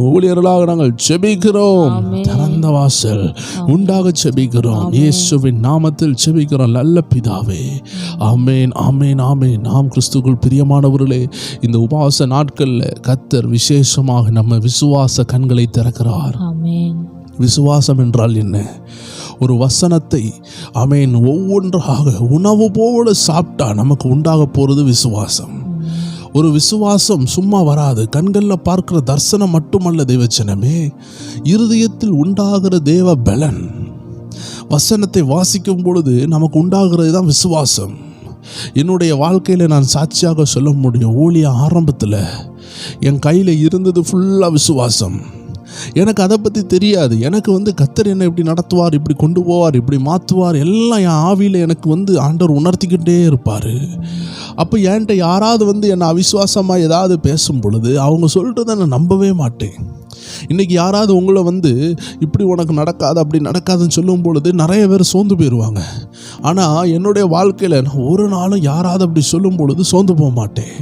ஊழியர்களாக நாங்கள் செபிக்கிறோம். திறந்த வாசல் உண்டாக செபிக்கிறோம். இயேசுவின் நாமத்தில் செபிக்கிறோம் நல்ல பிதாவே. ஆமென், ஆமென், ஆமென். நாம் கிறிஸ்துவுக்குள் பிரியமானவர்களே, இந்த உபவாச நாட்களில் கர்த்தர் விசேஷமாக நம்ம விசுவாச கண்களை திறக்கிறார். ஆமென். விசுவாசம் என்றால் என்ன? ஒரு வசனத்தை ஆமென் ஒவ்வொன்றாக உணவு போல சாப்பிட்டா நமக்கு உண்டாக போகிறது விசுவாசம். ஒரு விசுவாசம் சும்மா வராது. கண்களில் பார்க்கிற தரிசனம் மட்டுமல்ல தேவச்சனமே, இருதயத்தில் உண்டாகிற தேவ பலன். வசனத்தை வாசிக்கும் பொழுது நமக்கு உண்டாகிறது தான் விசுவாசம். என்னுடைய வாழ்க்கையில் நான் சாட்சியாக சொல்ல முடியும். ஊழிய ஆரம்பத்தில் என் கையில் இருந்தது ஃபுல்லாக விசுவாசம். எனக்கு அதை பற்றி தெரியாது. எனக்கு கர்த்தர் என்னை இப்படி நடத்துவார், இப்படி கொண்டு போவார், இப்படி மாற்றுவார், எல்லாம் என் ஆவியில் எனக்கு ஆண்டவர் உணர்த்திக்கிட்டே இருப்பார். அப்போ என்கிட்ட யாராவது என்னை அவிசுவாசமாக ஏதாவது பேசும் பொழுது அவங்க சொல்கிறத நான் நம்பவே மாட்டேன். இன்றைக்கி யாராவது உங்களை இப்படி உனக்கு நடக்காது, அப்படி நடக்காதுன்னு சொல்லும் பொழுது நிறைய பேர் சோர்ந்து போயிடுவாங்க. ஆனால் என்னுடைய வாழ்க்கையில் நான் ஒரு நாளும் யாராவது அப்படி சொல்லும் பொழுது சோர்ந்து போக மாட்டேன்.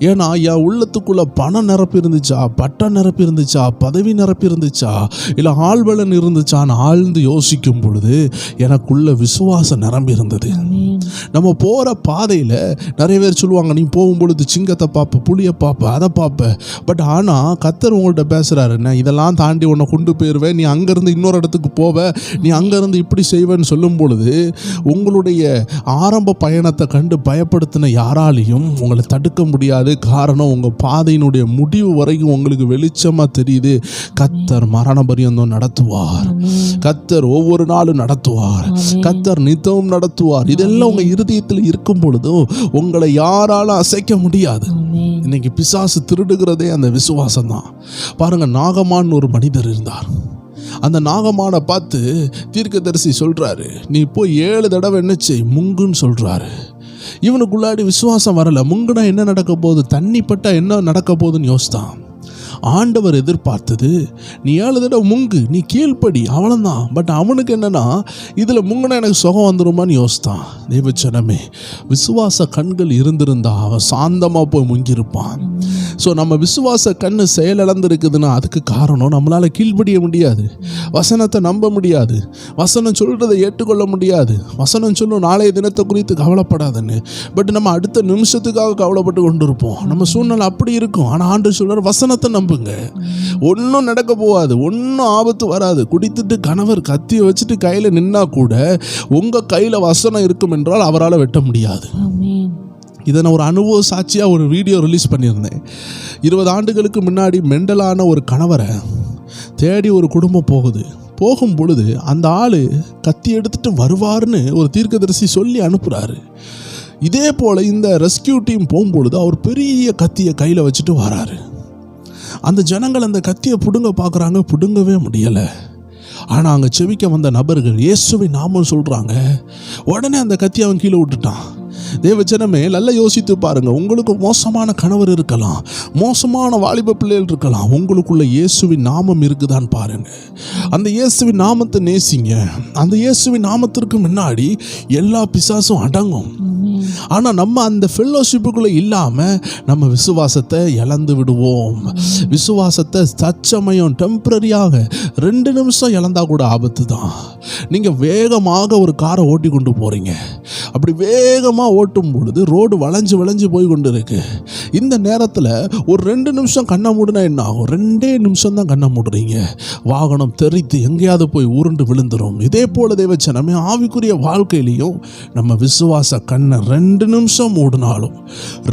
ஏன்னா என் உள்ளத்துக்குள்ளே பணம் நிரப்பி இருந்துச்சா, பட்டம் நிரப்பி இருந்துச்சா, பதவி நிரப்பி இருந்துச்சா, இல்லை ஆள்பலன் இருந்துச்சான்னு ஆழ்ந்து யோசிக்கும் பொழுது எனக்குள்ள விசுவாசம் நிரம்பி இருந்தது. நம்ம போகிற பாதையில் நிறைய பேர் சொல்லுவாங்க, நீ போகும்பொழுது சிங்கத்தை பார்ப்ப, புளியை பார்ப்ப, அதை பார்ப்ப. பட் ஆனால் கர்த்தர் உங்கள்கிட்ட பேசுகிறாரு, நான் இதெல்லாம் தாண்டி உன்னை கொண்டு போயிடுவேன், நீ அங்கேருந்து இன்னொரு இடத்துக்கு போவ, நீ அங்கேருந்து இப்படி செய்வேன்னு சொல்லும் பொழுது உங்களுடைய ஆரம்ப பயணத்தை கண்டு பயப்படுத்தின யாராலையும் உங்களை தடுக்க முடியாது. காரணம், உங்கள் பாதையினுடைய முடிவு வரைக்கும் உங்களுக்கு வெளிச்சமாக தெரியுது. கர்த்தர் மரண பரியந்தம் நடத்துவார். கர்த்தர் ஒவ்வொரு நாளும் நடத்துவார். கர்த்தர் நித்தமும் நடத்துவார். இதெல்லாம் உங்கள் இருதயத்தில் இருக்கும் பொழுதும் உங்களை யாராலும் அசைக்க முடியாது. இன்னைக்கு பிசாசு திருடுகிறதே அந்த விசுவாசம் தான். பாருங்க, நாகமான் ஒரு மனிதர் இருந்தார். அந்த நாகமானை பார்த்து தீர்க்கதரிசி சொல்றாரு, நீ போய் 7 தடவை என்ன செய், முங்குன்னு சொல்றாரு. இவனுக்குள்ளாடி விசுவாசம் வரல. முங்குனா என்ன நடக்க போகுது, தண்ணி பட்டா என்ன நடக்க போகுதுன்னு யோசித்தான். ஆண்டவர் எதிர்பார்த்தது, நீ 7 தடவை முங்கு, நீ கீழ்ப்படி, அவ்வளோதான். பட் அவனுக்கு என்னன்னா, இதில் முங்குனா எனக்கு சுகம் வந்துருமான்னு யோசித்தான். தேவச்சனமே, விசுவாச கண்கள் இருந்திருந்தா அவன் சாந்தமாக போய் முங்கியிருப்பான். ஸோ நம்ம விசுவாச கண்ணு செயலிழந்திருக்குதுன்னா அதுக்கு காரணம், நம்மளால் கீழ்ப்படிய முடியாது, வசனத்தை நம்ப முடியாது, வசனம் சொல்கிறதை ஏற்றுக்கொள்ள முடியாது. வசனம் சொல்லும் நாளைய தினத்தை குறித்து கவலைப்படாதுன்னு. பட் நம்ம அடுத்த நிமிஷத்துக்காக கவலைப்பட்டு கொண்டு இருப்போம். நம்ம சூழ்நிலை அப்படி இருக்கும். ஆனால் ஆண்டவர் சொல்றார், வசனத்தை நம்புங்க, ஒன்றும் நடக்க போகாது, ஒன்றும் ஆபத்து வராது. குடித்துட்டு கணவர் கத்தியை வச்சுட்டு கையில் நின்னா கூட உங்கள் கையில் வசனம் இருக்கும் என்றால் அவரால் வெட்ட முடியாது. இதை நான் ஒரு அனுபவ சாட்சியாக ஒரு வீடியோ ரிலீஸ் பண்ணியிருந்தேன். 20 ஆண்டுகளுக்கு முன்னாடி மெண்டலான ஒரு கணவரை தேடி ஒரு குடும்பம் போகும் பொழுது அந்த ஆள் கத்தி எடுத்துட்டு வருவார்னு ஒரு தீர்க்கதரிசி சொல்லி அனுப்புகிறாரு. இதே போல் இந்த ரெஸ்கியூ டீம் போகும்பொழுது அவர் பெரிய கத்தியை கையில் வச்சுட்டு வராரு. அந்த ஜனங்கள் அந்த கத்தியை பிடுங்க பார்க்குறாங்க, பிடுங்கவே முடியலை. ஆனால் அங்கே செவிக்க வந்த நபர்கள் இயேசுவின் நாமம் சொல்கிறாங்க. உடனே அந்த கத்தியை அவன் கீழே விட்டுட்டான். தேவஜனமே, நல்லா யோசித்து பாருங்க. உங்களுக்கு மோசமான கணவர் இருக்கலாம், மோசமான வாலிப பிள்ளைகள் இருக்கலாம். உங்களுக்குள்ள இயேசுவின் நாமம் இருக்குதான்னு பாருங்க. அந்த இயேசுவின் நாமத்தை நேசிங்க. அந்த இயேசுவின் நாமத்திற்கு முன்னாடி எல்லா பிசாசும் அடங்கும். ஆனால் நம்ம அந்த ஃபெல்லோஷிப்புக்குள்ளே இல்லாமல் நம்ம விசுவாசத்தை இழந்து விடுவோம். விசுவாசத்தை தற்சமயம் டெம்பரரியாக 2 நிமிஷம் இழந்தால் கூட ஆபத்து தான். நீங்கள் வேகமாக ஒரு காரை ஓட்டி கொண்டு போகிறீங்க. அப்படி வேகமாக ஓட்டும் பொழுது ரோடு வளைஞ்சு போய் கொண்டு இருக்கு. இந்த நேரத்தில் ஒரு 2 நிமிஷம் கண்ணை மூடினா என்ன ஆகும்? 2 நிமிஷம் தான் கண்ணை மூடுறீங்க, வாகனம் தெரித்து எங்கேயாவது போய் உருண்டு விழுந்துடும். இதே போல தேவச்சனமே, ஆவிக்குரிய வாழ்க்கையிலையும் நம்ம விசுவாச கண்ணை 2 நிமிஷம் மூடினாலும்,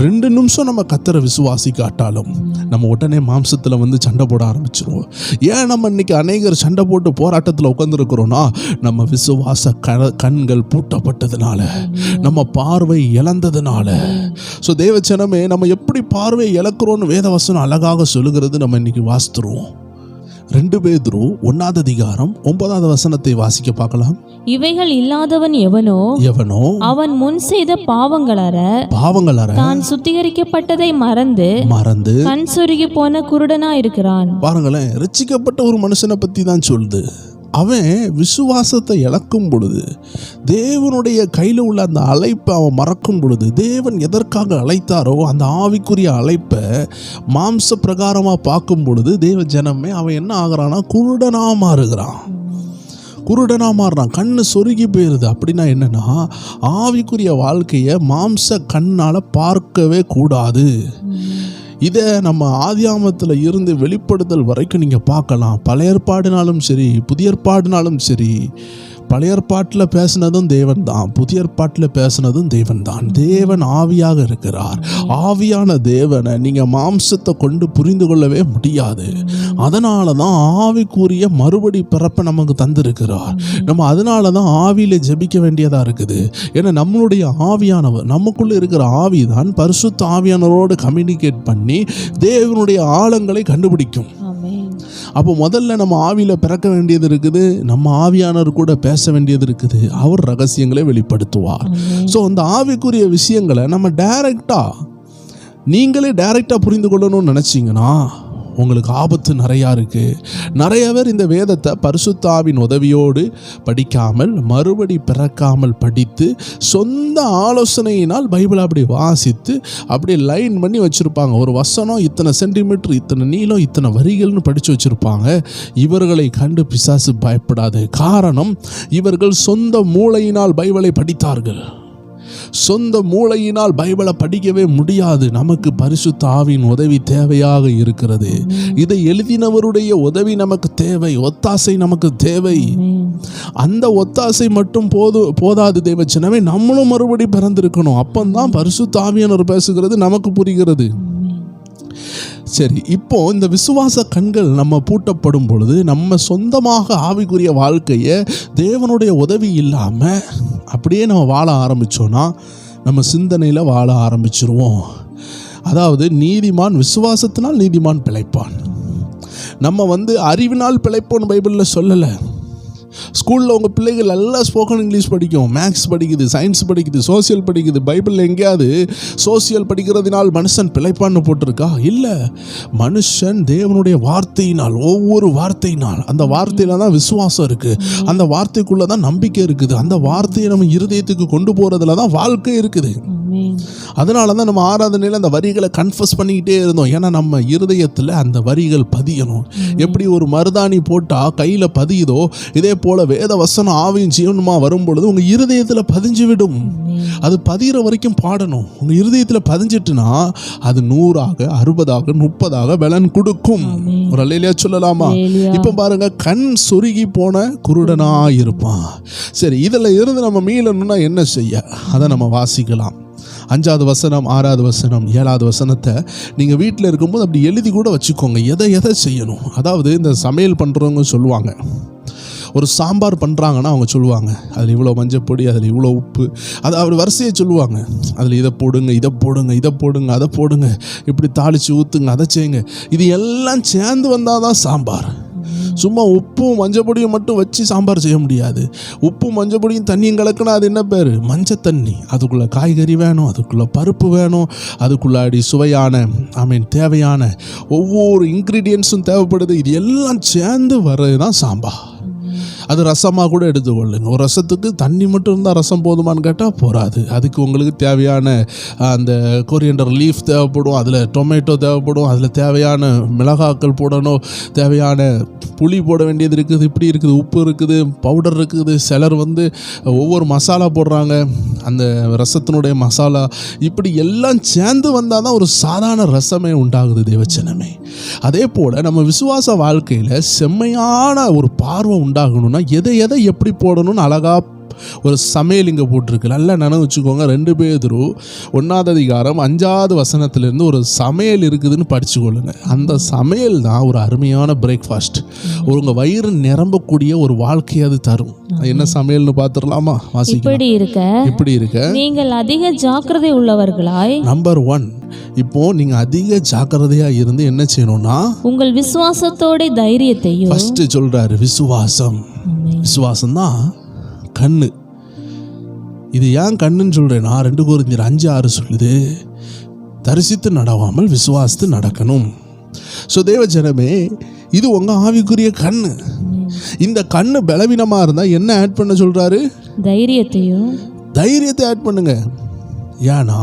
2 நிமிஷம் நம்ம கர்த்தரை விசுவாசி காட்டாலும் நம்ம உடனே மாம்சத்தில் சண்டை போட ஆரம்பிச்சிருவோம். ஏன் நம்ம இன்னைக்கு அநேகர் சண்டை போட்டு போராட்டத்தில் உட்காந்துருக்கிறோன்னா, நம்ம விசுவாச கண்கள் பூட்டப்பட்டதுனால, நம்ம பார்வை இழந்ததுனால. ஸோ தேவச்சனமே, நம்ம எப்படி பார்வை இழக்கிறோன்னு வேதவசனம் அழகாக சொல்லுகிறது. நம்ம இன்னைக்கு வாசித்துருவோம். 2 பேதுரு 1ஆம் அதிகாரம் 9ஆவது வசனத்தை வாசிக்க பார்க்கலாம். இவைகள் இல்லாதவன் எவனோ அவன் முன் செய்த பாவங்களற தான் சுத்திகரிக்கப்பட்டதை மறந்து கண் சொருகி போன குருடனா இருக்கிறான். பாருங்களேன், ரட்சிக்கப்பட்ட ஒரு மனுஷனை பத்தி தான் சொல்லுது. அவன் விசுவாசத்தை இழக்கும் பொழுது, தேவனுடைய கையில் உள்ள அந்த அழைப்பை அவன் மறக்கும் பொழுது, தேவன் எதற்காக அழைத்தாரோ அந்த ஆவிக்குரிய அழைப்பை மாம்ச பிரகாரமாக பார்க்கும் பொழுது தேவ ஜனமே அவன் என்ன ஆகிறான்னா குருடனாக மாறுறான். கண்ணு சொருகி போயிடுது. அப்படின்னா என்னன்னா, ஆவிக்குரிய வாழ்க்கையை மாம்ச கண்ணால் பார்க்கவே கூடாது. இதை நம்ம ஆதியாமத்தில் இருந்து வெளிப்படுத்தல் வரைக்கும் நீங்கள் பார்க்கலாம். பழைய ஏற்பாடுனாலும் சரி, புதிய ஏற்பாடுனாலும் சரி. பழைய ஏற்பாட்டில் பேசினதும் தேவன் தான், புதிய ஏற்பாட்டில் பேசினதும் தேவன் தான். தேவன் ஆவியாக இருக்கிறார். ஆவியான தேவனை நீங்கள் மாம்சத்தை கொண்டு புரிந்து கொள்ளவே முடியாது. அதனால தான் ஆவிக்குரிய மறுபடி பிறப்பை நமக்கு தந்திருக்கிறார். நம்ம அதனால தான் ஆவியில் ஜெபிக்க வேண்டியதாக இருக்குது. ஏன்னா நம்மளுடைய ஆவியானவர், நமக்குள்ளே இருக்கிற ஆவி தான் பரிசுத்த ஆவியானவரோடு கம்யூனிகேட் பண்ணி தேவனுடைய ஆழங்களை கண்டுபிடிக்கும். அப்போ முதல்ல நம்ம ஆவியில் பிறக்க வேண்டியது இருக்குது, நம்ம ஆவியானவர் கூட பேச வேண்டியது இருக்குது. அவர் ரகசியங்களை வெளிப்படுத்துவார். ஸோ அந்த ஆவிக்குரிய விஷயங்களை நம்ம நீங்களே டைரெக்டாக புரிந்து கொள்ளணும்னு நினச்சிங்கன்னா உங்களுக்கு ஆபத்து நிறையா இருக்குது. நிறைய பேர் இந்த வேதத்தை பரிசுத்த ஆவியின் உதவியோடு படிக்காமல், மறுபடி பிறக்காமல் படித்து, சொந்த ஆலோசனையினால் பைபிளை அப்படி வாசித்து அப்படி லைன் பண்ணி வச்சுருப்பாங்க. ஒரு வசனம் இத்தனை சென்டிமீட்டர், இத்தனை நீளம், இத்தனை வரிகள்னு படித்து வச்சுருப்பாங்க. இவர்களை கண்டு பிசாசு பயப்படாது. காரணம், இவர்கள் சொந்த மூளையினால் பைபிளை படித்தார்கள். சொந்த மூளையினால் பைபிளை படிக்கவே முடியாது. நமக்கு பரிசுத்த ஆவியின் உதவி தேவையாக இருக்கிறது. இதை எழுதினவருடைய உதவி நமக்கு தேவை, ஒத்தாசை நமக்கு தேவை. அந்த ஒத்தாசை மட்டும் போதாது தேவச்சனமே, நம்மளும் மறுபடி பிறந்திருக்கணும். அப்பந்தான் பரிசுத்த ஆவியானவர் பேசுகிறது நமக்கு புரிகிறது. சரி, இப்போ இந்த விசுவாச கண்கள் நம்ம பூட்டப்படும் பொழுது நம்ம சொந்தமாக ஆவிக்குரிய வாழ்க்கையை தேவனுடைய உதவி இல்லாமல் அப்படியே நம்ம வாழ ஆரம்பித்தோன்னா நம்ம சிந்தனையில் வாழ ஆரம்பிச்சிருவோம். அதாவது நீதிமான் விசுவாசத்தினால் நீதிமான் பிழைப்பான். நம்ம அறிவினால் பிழைப்போன்னு பைபிளில் சொல்லலை. ஸ்கூலில் உங்கள் பிள்ளைகள் நல்லா ஸ்போக்கன் இங்கிலீஷ் படிக்கும், மேக்ஸ் படிக்குது, சயின்ஸ் படிக்குது, சோசியல் படிக்குது. பைபிளில் எங்கேயாவது சோசியல் படிக்கிறதுனால் மனுஷன் பிழைப்பான்னு போட்டிருக்கா? இல்லை. மனுஷன் தேவனுடைய வார்த்தையினால், ஒவ்வொரு வார்த்தையினால், அந்த வார்த்தையில தான் விசுவாசம் இருக்குது, அந்த வார்த்தைக்குள்ளே தான் நம்பிக்கை இருக்குது, அந்த வார்த்தையை நம்ம இருதயத்துக்கு கொண்டு போகிறதுல தான் வாழ்க்கை இருக்குது. அதனால தான் நம்ம ஆராதனையில் அந்த வரிகளை கன்ஃபஸ் பண்ணிக்கிட்டே இருந்தோம். ஏன்னா நம்ம இருதயத்தில் அந்த வரிகள் பதியணும். எப்படி ஒரு மருதாணி போட்டால் கையில் பதியுதோ, இதே போல் வேத வசனம் ஆவியும் ஜீவனுமா வரும் பொழுது உங்கள் இருதயத்தில் பதிஞ்சு விடும். அது பதிகிற வரைக்கும் பாடணும். உங்கள் இருதயத்தில் பதிஞ்சிட்டுனா அது 100ஆக 60ஆக 30ஆக பலன் கொடுக்கும். ஒரு அல்லேலூயா சொல்லலாமா? இப்போ பாருங்க, கண் சொருகி போன குருடனா இருப்பான். சரி, இதில் இருந்து நம்ம மீளணும்னா என்ன செய்ய? அதை நம்ம வாசிக்கலாம். 5வது வசனம், 6வது வசனம், 7வது வசனத்தை நீங்கள் வீட்டில் இருக்கும்போது அப்படி எழுதி கூட வச்சுக்கோங்க. எதை செய்யணும். அதாவது இந்த சமையல் பண்ணுறவங்க சொல்லுவாங்க, ஒரு சாம்பார் பண்ணுறாங்கன்னா அவங்க சொல்லுவாங்க, அதில் இவ்வளோ மஞ்சப்பொடி, அதில் இவ்வளோ உப்பு, அதை அப்படி வரிசையை சொல்லுவாங்க. அதில் இதை போடுங்க, இதை போடுங்க, இதை போடுங்க, அதை போடுங்க, இப்படி தாளித்து ஊற்றுங்க, அதை செய்யுங்க. இது எல்லாம் சேர்ந்து வந்தால் தான் சாம்பார். சும்மா உப்பும் மஞ்சப்பொடியும் மட்டும் வச்சு சாம்பார் செய்ய முடியாது. உப்பும் மஞ்சப்பொடியும் தண்ணியும் கலக்கினா அது என்ன பேர்? மஞ்சள் தண்ணி. அதுக்குள்ளே காய்கறி வேணும், அதுக்குள்ளே பருப்பு வேணும், அதுக்குள்ளாடி சுவையான தேவையான ஒவ்வொரு இன்க்ரீடியன்ஸும் தேவைப்படுது. இது எல்லாம் சேர்ந்து வர்றது தான் சாம்பார். அது ரசமாக கூட எடுத்துக்கொள்ளுங்க. ஒரு ரசத்துக்கு தண்ணி மட்டும் இருந்தால் ரசம் போதுமானு கேட்டால் போகாது. அதுக்கு உங்களுக்கு தேவையான அந்த கொரியண்டர் லீஃப் தேவைப்படும், அதில் டொமேட்டோ தேவைப்படும், அதில் தேவையான மிளகாக்கள் போடணும், தேவையான புளி போட வேண்டியது இருக்குது, இப்படி இருக்குது, உப்பு இருக்குது, பவுடர் இருக்குது. சிலர் ஒவ்வொரு மசாலா போடுறாங்க, அந்த ரசத்தினுடைய மசாலா. இப்படி எல்லாம் சேர்ந்து வந்தால் தான் ஒரு சாதாரண ரசமே உண்டாகுது தேவச்சனமே. அதே போல் நம்ம விசுவாச வாழ்க்கையில் செம்மையான ஒரு பார்வை உண்டாகணும்னா எதை எப்படி போடணும்னு அழகாக ஒரு சமையல் இங்கே போட்டிருக்கு. நல்லா நினைவு வச்சுக்கோங்க. 2 பேதுரு 1வது அதிகாரம் 5வது வசனத்திலிருந்து ஒரு சமையல் இருக்குதுன்னு படிச்சுக்கொள்ளுங்க. அந்த சமையல் தான் ஒரு அருமையான பிரேக்ஃபாஸ்ட். உங்கள் வயிறு நிரம்பக்கூடிய ஒரு வாழ்க்கையை அது தரும். என்ன சமையல்னு பார்த்துடலாமா? இப்படி இருக்க நீங்கள் அதிக ஜாக்கிரதை உள்ளவர்களாய். நம்பர் 1, இப்போ நீங்க அதிக ஜாக்கிரதையா இருந்து என்ன செய்யணும்னா உங்கள் விசுவாசத்தோட தைரியத்தையும். ஃபர்ஸ்ட் சொல்றாரு விசுவாசம் தான் கண்ணு. இது ஏன் கண்ணுன்னு சொல்றேன்னா 2 கொரிந்தியர் 5:6 சொல்லுது, தரிசித்து நடவாமல் விசுவாசித்து நடக்கணும். ஸோ தேவ ஜனமே, இது உங்க ஆவிக்குரிய கண்ணு. இந்த கண்ணு பலவீனமாக இருந்தால் என்ன ஆட் பண்ண சொல்கிறாரு? தைரியத்தை ஆட் பண்ணுங்க. ஏன்னா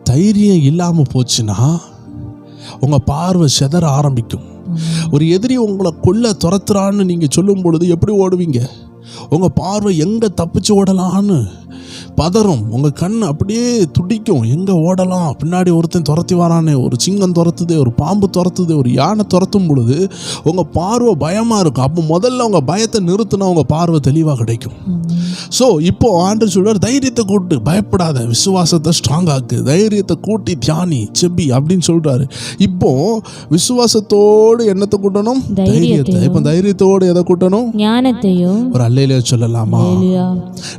தைரியம் இல்லாமல் போச்சுன்னா உங்கள் பார்வை செதற ஆரம்பிக்கும். ஒரு எதிரி உங்களை கொல்ல துரத்துறான்னு நீங்கள் சொல்லும் பொழுது எப்படி ஓடுவீங்க? உங்கள் பார்வை எங்கே தப்பிச்சு ஓடலான்னு பதறும். உங்கள் கண் அப்படியே துடிக்கும், எங்கே ஓடலாம், பின்னாடி ஒருத்தன் துரத்தி வரானே, ஒரு சிங்கம் துரத்துது, ஒரு பாம்பு துரத்துது, ஒரு யானை துரத்தும் பொழுது உங்கள் பார்வை பயமாக இருக்கும். அப்போ முதல்ல உங்கள் பயத்தை நிறுத்தினா உங்கள் பார்வை தெளிவாக கிடைக்கும். ஸோ இப்போ ஆண்டவர் சொல்றார், தைரியத்தை கூட்டு, பயப்படாத, விசுவாசத்தை ஸ்ட்ராங் ஆக்கு, தைரியத்தை கூட்டி தியானி, செபி அப்படின்னு சொல்றாரு. இப்போ விசுவாசத்தோடு என்னத்தை கூட்டணும்? தைரியத்தை. இப்போ தைரியத்தோடு எதை கூட்டணும்? ஞானத்தையும். ஒரு அல்லேலூயா சொல்லலாமா?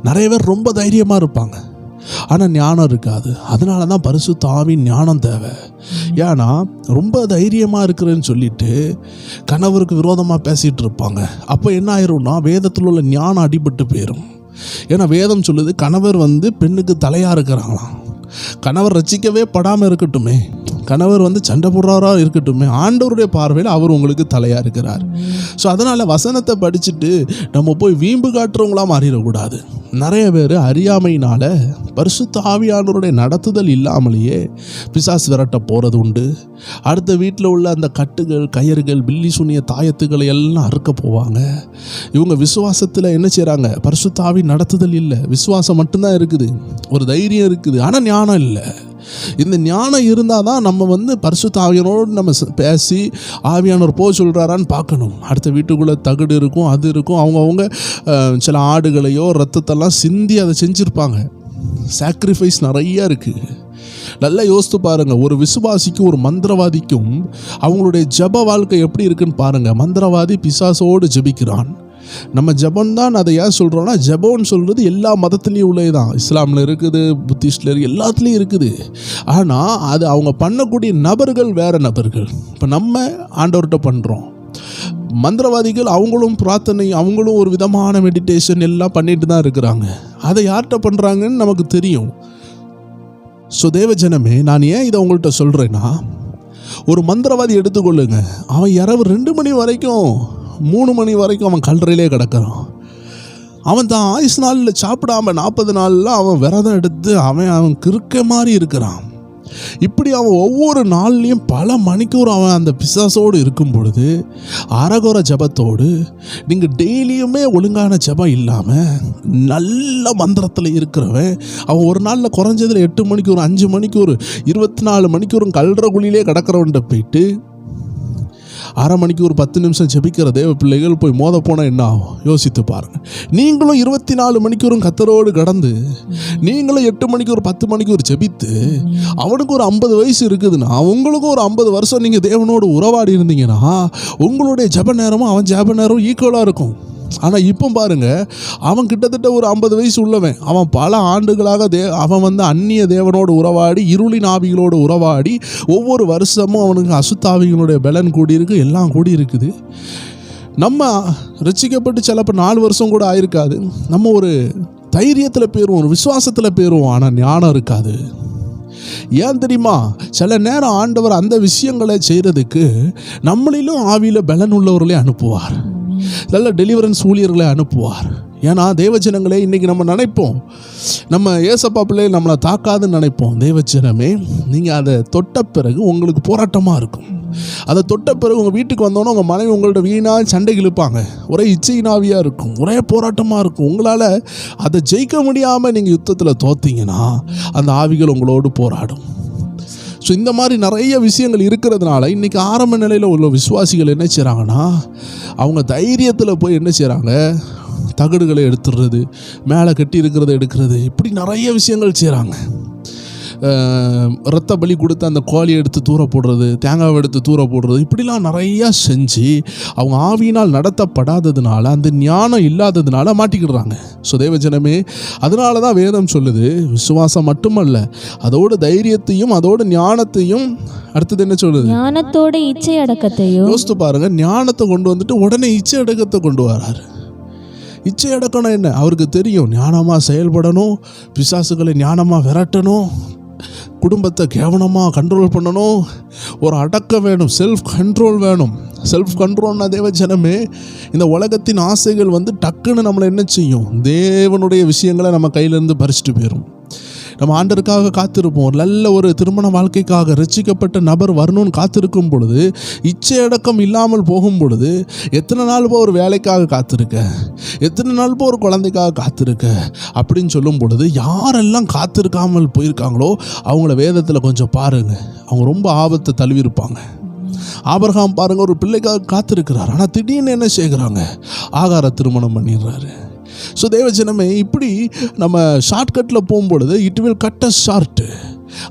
நிறைய பேர் ரொம்ப தைரியமா இருப்பாங்க, ஆனால் ஞானம் இருக்காது. அதனால தான் பரிசுத்த ஆவியின் ஞானம் தேவை. ஏன்னா ரொம்ப தைரியமாக இருக்கிறேன்னு சொல்லிட்டு கணவருக்கு விரோதமாக பேசிகிட்டு இருப்பாங்க. அப்போ என்ன ஆயிரும்னா வேதத்தில் உள்ள ஞானம் அடிபட்டு போயிடும். ஏன்னா வேதம் சொல்லுது, கணவர் பெண்ணுக்கு தலையாக இருக்கிறாங்களாம். கணவர் ரசிக்கவே படாமல் இருக்கட்டுமே, கணவர் சண்டை போடுறாராக இருக்கட்டுமே, ஆண்டவருடைய பார்வையில் அவர் உங்களுக்கு தலையாக இருக்கிறார். ஸோ அதனால் வசனத்தை படிச்சுட்டு நம்ம போய் வீம்பு காட்டுறவங்களாம் மாறிடக்கூடாது. நிறைய பேர் அறியாமையினால் பரிசுத்த ஆவியானவருடைய நடத்துதல் இல்லாமலேயே பிசாசு விரட்ட போகிறது உண்டு. அடுத்த வீட்டில் உள்ள அந்த கட்டுகள், கயிறுகள், பில்லி சூனிய தாயத்துக்களை எல்லாம் அறுக்க போவாங்க. இவங்க விசுவாசத்தில் என்ன செய்கிறாங்க? பரிசுத்த ஆவி நடத்துதல் இல்லை, விசுவாசம் மட்டும்தான் இருக்குது, ஒரு தைரியம் இருக்குது, ஆனால் ஞானம் இல்லை. இந்த ஞானம் இருந்தால் தான் நம்ம பரிசுத்த ஆவியானோடு நம்ம பேசி ஆவியானவர் போக சொல்கிறாரான்னு பார்க்கணும். அடுத்த வீட்டுக்குள்ளே தகடு இருக்கும், அது இருக்கும். அவங்க சில ஆடுகளையோ ரத்தத்தெல்லாம் சிந்தி அதை செஞ்சுருப்பாங்க. சாக்ரிஃபைஸ் நிறைய இருக்குது. நல்லா யோசித்து பாருங்கள், ஒரு விசுவாசிக்கும் ஒரு மந்திரவாதிக்கும் அவங்களுடைய ஜப வாழ்க்கை எப்படி இருக்குன்னு பாருங்கள். மந்திரவாதி பிசாசோடு ஜபிக்கிறான். நம்ம ஜபம் தான் அதை ஏன் சொல்கிறோன்னா, ஜபம்னு சொல்கிறது எல்லா மதத்துலேயும் உள்ளே தான். இஸ்லாமில் இருக்குது, புத்திஸ்டில் இருக்குது, எல்லாத்துலேயும் இருக்குது. ஆனால் அது அவங்க பண்ணக்கூடிய நபர்கள் வேறு நபர்கள். இப்போ நம்ம ஆண்டவர்கிட்ட பண்ணுறோம். மந்திரவாதிகள் அவங்களும் பிரார்த்தனை, அவங்களும் ஒரு விதமான மெடிடேஷன் எல்லாம் பண்ணிட்டு தான் இருக்கிறாங்க. அதை யார்கிட்ட பண்ணுறாங்கன்னு நமக்கு தெரியும். ஸோ தேவஜனமே, நான் ஏன் இதை உங்கள்கிட்ட சொல்கிறேன்னா, ஒரு மந்திரவாதி எடுத்துக்கொள்ளுங்க. அவன் இரவு 2 மணி வரைக்கும் 3 மணி வரைக்கும் அவன் கல்லறையிலே கிடக்கிறான். அவன் தான் ஆயுசு நாளில் சாப்பிடாம 40 நாளில் அவன் விரதம் எடுத்து அவன் கிறுக்க மாதிரி இருக்கிறான். இப்படி அவன் ஒவ்வொரு நாள்லையும் பல மணிக்கூர் அவன் அந்த பிசாசோடு இருக்கும் பொழுது, அரகுர ஜபத்தோடு நீங்கள் டெய்லியுமே ஒழுங்கான ஜபம் இல்லாமல் நல்ல மந்திரத்தில் இருக்கிறவன், அவன் ஒரு நாளில் குறைஞ்சதில் 8 மணிக்கூர், 5 மணிக்கூர், 24 மணிக்கூரும் கல்ற குழியிலே கிடக்கிறவன்ட்ட போயிட்டு 1/2 மணிக்கு ஒரு 10 நிமிஷம் ஜெபிக்கிற தேவ பிள்ளைகள் போய் மோத போனால் என்ன ஆகும்? யோசித்து பாருங்கள். நீங்களும் 24 மணிக்கூறும் கத்தரோடு கடந்து, நீங்களும் 8 மணிக்கு ஒரு 10 மணிக்கு ஒரு ஜெபித்து, அவனுக்கு ஒரு 50 வயசு இருக்குதுன்னா, உங்களுக்கும் ஒரு 50 வருஷம் நீங்கள் தேவனோடு உறவாடி இருந்தீங்கன்னா உங்களுடைய ஜெப நேரமும் அவன் ஜெப நேரம் ஈக்குவலாக இருக்கும். ஆனால் இப்போ பாருங்க, அவன் கிட்டத்தட்ட ஒரு 50 வயசு உள்ளவன். அவன் பல ஆண்டுகளாக அவன் அந்நிய தேவனோடு உறவாடி, இருளின் ஆவிகளோடு உறவாடி, ஒவ்வொரு வருஷமும் அவனுக்கு அசுத்தாவிகளுடைய பலன் கூடியிருக்கு, எல்லாம் கூடி இருக்குது. நம்ம ரட்சிக்கப்பட்டு சிலப்போ 4 வருஷம் கூட ஆயிருக்காது. நம்ம ஒரு தைரியத்தில் போயிடுவோம், ஒரு விசுவாசத்தில் போயிடுவோம், ஆனால் ஞானம் இருக்காது. ஏன் தெரியுமா? சில நேரம் ஆண்டவர் அந்த விஷயங்களை செய்கிறதுக்கு நம்மளிலும் ஆவியில் பலன் உள்ளவர்களே அனுப்புவார், நல்ல டெலிவரன்ஸ் ஊழியர்களை அனுப்புவார். ஏன்னா தேவஜனங்களே, இன்றைக்கி நம்ம நினைப்போம் நம்ம ஏசப்பா பிள்ளை நம்மளை தாக்காதுன்னு நினைப்போம். தேவஜனமே, நீங்கள் அதை தொட்ட பிறகு உங்களுக்கு போராட்டமாக இருக்கும். அதை தொட்ட பிறகு உங்கள் வீட்டுக்கு வந்தோன்னே உங்கள் மனைவி உங்கள்ட்ட வீணாக சண்டை இழுப்பாங்க, ஒரே இச்சையினாவியாக இருக்கும், ஒரே போராட்டமாக இருக்கும். உங்களால் அதை ஜெயிக்க முடியாமல் நீங்கள் யுத்தத்தில் தோத்தீங்கன்னா அந்த ஆவிகள் உங்களோடு போராடும். ஸோ இந்த மாதிரி நிறைய விஷயங்கள் இருக்கிறதுனால இன்றைக்கி ஆரம்ப நிலையில் உள்ள விசுவாசிகள் என்ன செய்கிறாங்கன்னா, அவங்க தைரியத்தில் போய் என்ன செய்கிறாங்க, தகடுகளை எடுத்துடுறது, மேலே கட்டி இருக்கிறத எடுக்கிறது, இப்படி நிறைய விஷயங்கள் செய்கிறாங்க. இரத்த பலி கொடுத்து அந்த கோழியை எடுத்து தூர போடுறது, தேங்காவை எடுத்து தூர போடுறது, இப்படிலாம் நிறையா செஞ்சு அவங்க ஆவியினால் நடத்தப்படாததுனால, அந்த ஞானம் இல்லாததுனால மாட்டிக்கிடுறாங்க. ஸோ தேவஜனமே, அதனால தான் வேதம் சொல்லுது, விசுவாசம் மட்டுமல்ல, அதோட தைரியத்தையும் அதோட ஞானத்தையும், அடுத்தது என்ன சொல்லுது? ஞானத்தோட இச்சை அடக்கத்தையும். யோசித்து பாருங்க, ஞானத்தை கொண்டு வந்துட்டு உடனே இச்சை அடக்கத்தை கொண்டு வராரு. இச்சை அடக்கணும் என்ன? அவருக்கு தெரியும், ஞானமாக செயல்படணும், பிசாசுகளை ஞானமாக விரட்டணும், குடும்பத்தை கவனமாக கண்ட்ரோல் பண்ணணும், ஒரு அடக்கம் வேணும், செல்ஃப் கண்ட்ரோல் வேணும். செல்ஃப் கண்ட்ரோல்னா தேவ ஜனமே, இந்த உலகத்தின் ஆசைகள் வந்து டக்குன்னு நம்மளை என்ன செய்யும், தேவனுடைய விஷயங்களை நம்ம கையிலேருந்து பறிச்சுட்டு போயிடும். நம்ம ஆண்டருக்காக காத்திருப்போம், நல்ல ஒரு திருமண வாழ்க்கைக்காக ரட்சிக்கப்பட்ட நபர் வரணும்னு காத்திருக்கும் பொழுது, இச்சையடக்கம் இல்லாமல் போகும் பொழுது, எத்தனை நாள் ஒரு வேலைக்காக காத்திருக்க, எத்தனை நாள் ஒரு குழந்தைக்காக காத்திருக்க அப்படின்னு சொல்லும் பொழுது, யாரெல்லாம் காத்திருக்காமல் போயிருக்காங்களோ அவங்கள வேதத்தில் கொஞ்சம் பாருங்கள், அவங்க ரொம்ப ஆபத்தை தழுவிருப்பாங்க. ஆபிரகாம் பாருங்க, ஒரு பிள்ளைக்காக காத்திருக்கிறார், ஆனால் திடீர்னு என்ன செய்கிறாங்க, ஆகார திருமணம் பண்ணிடுறாரு. ஸோ தேவஜனமே, இப்படி நம்ம ஷார்ட்கட்டில் போகும்பொழுது it will cut as short.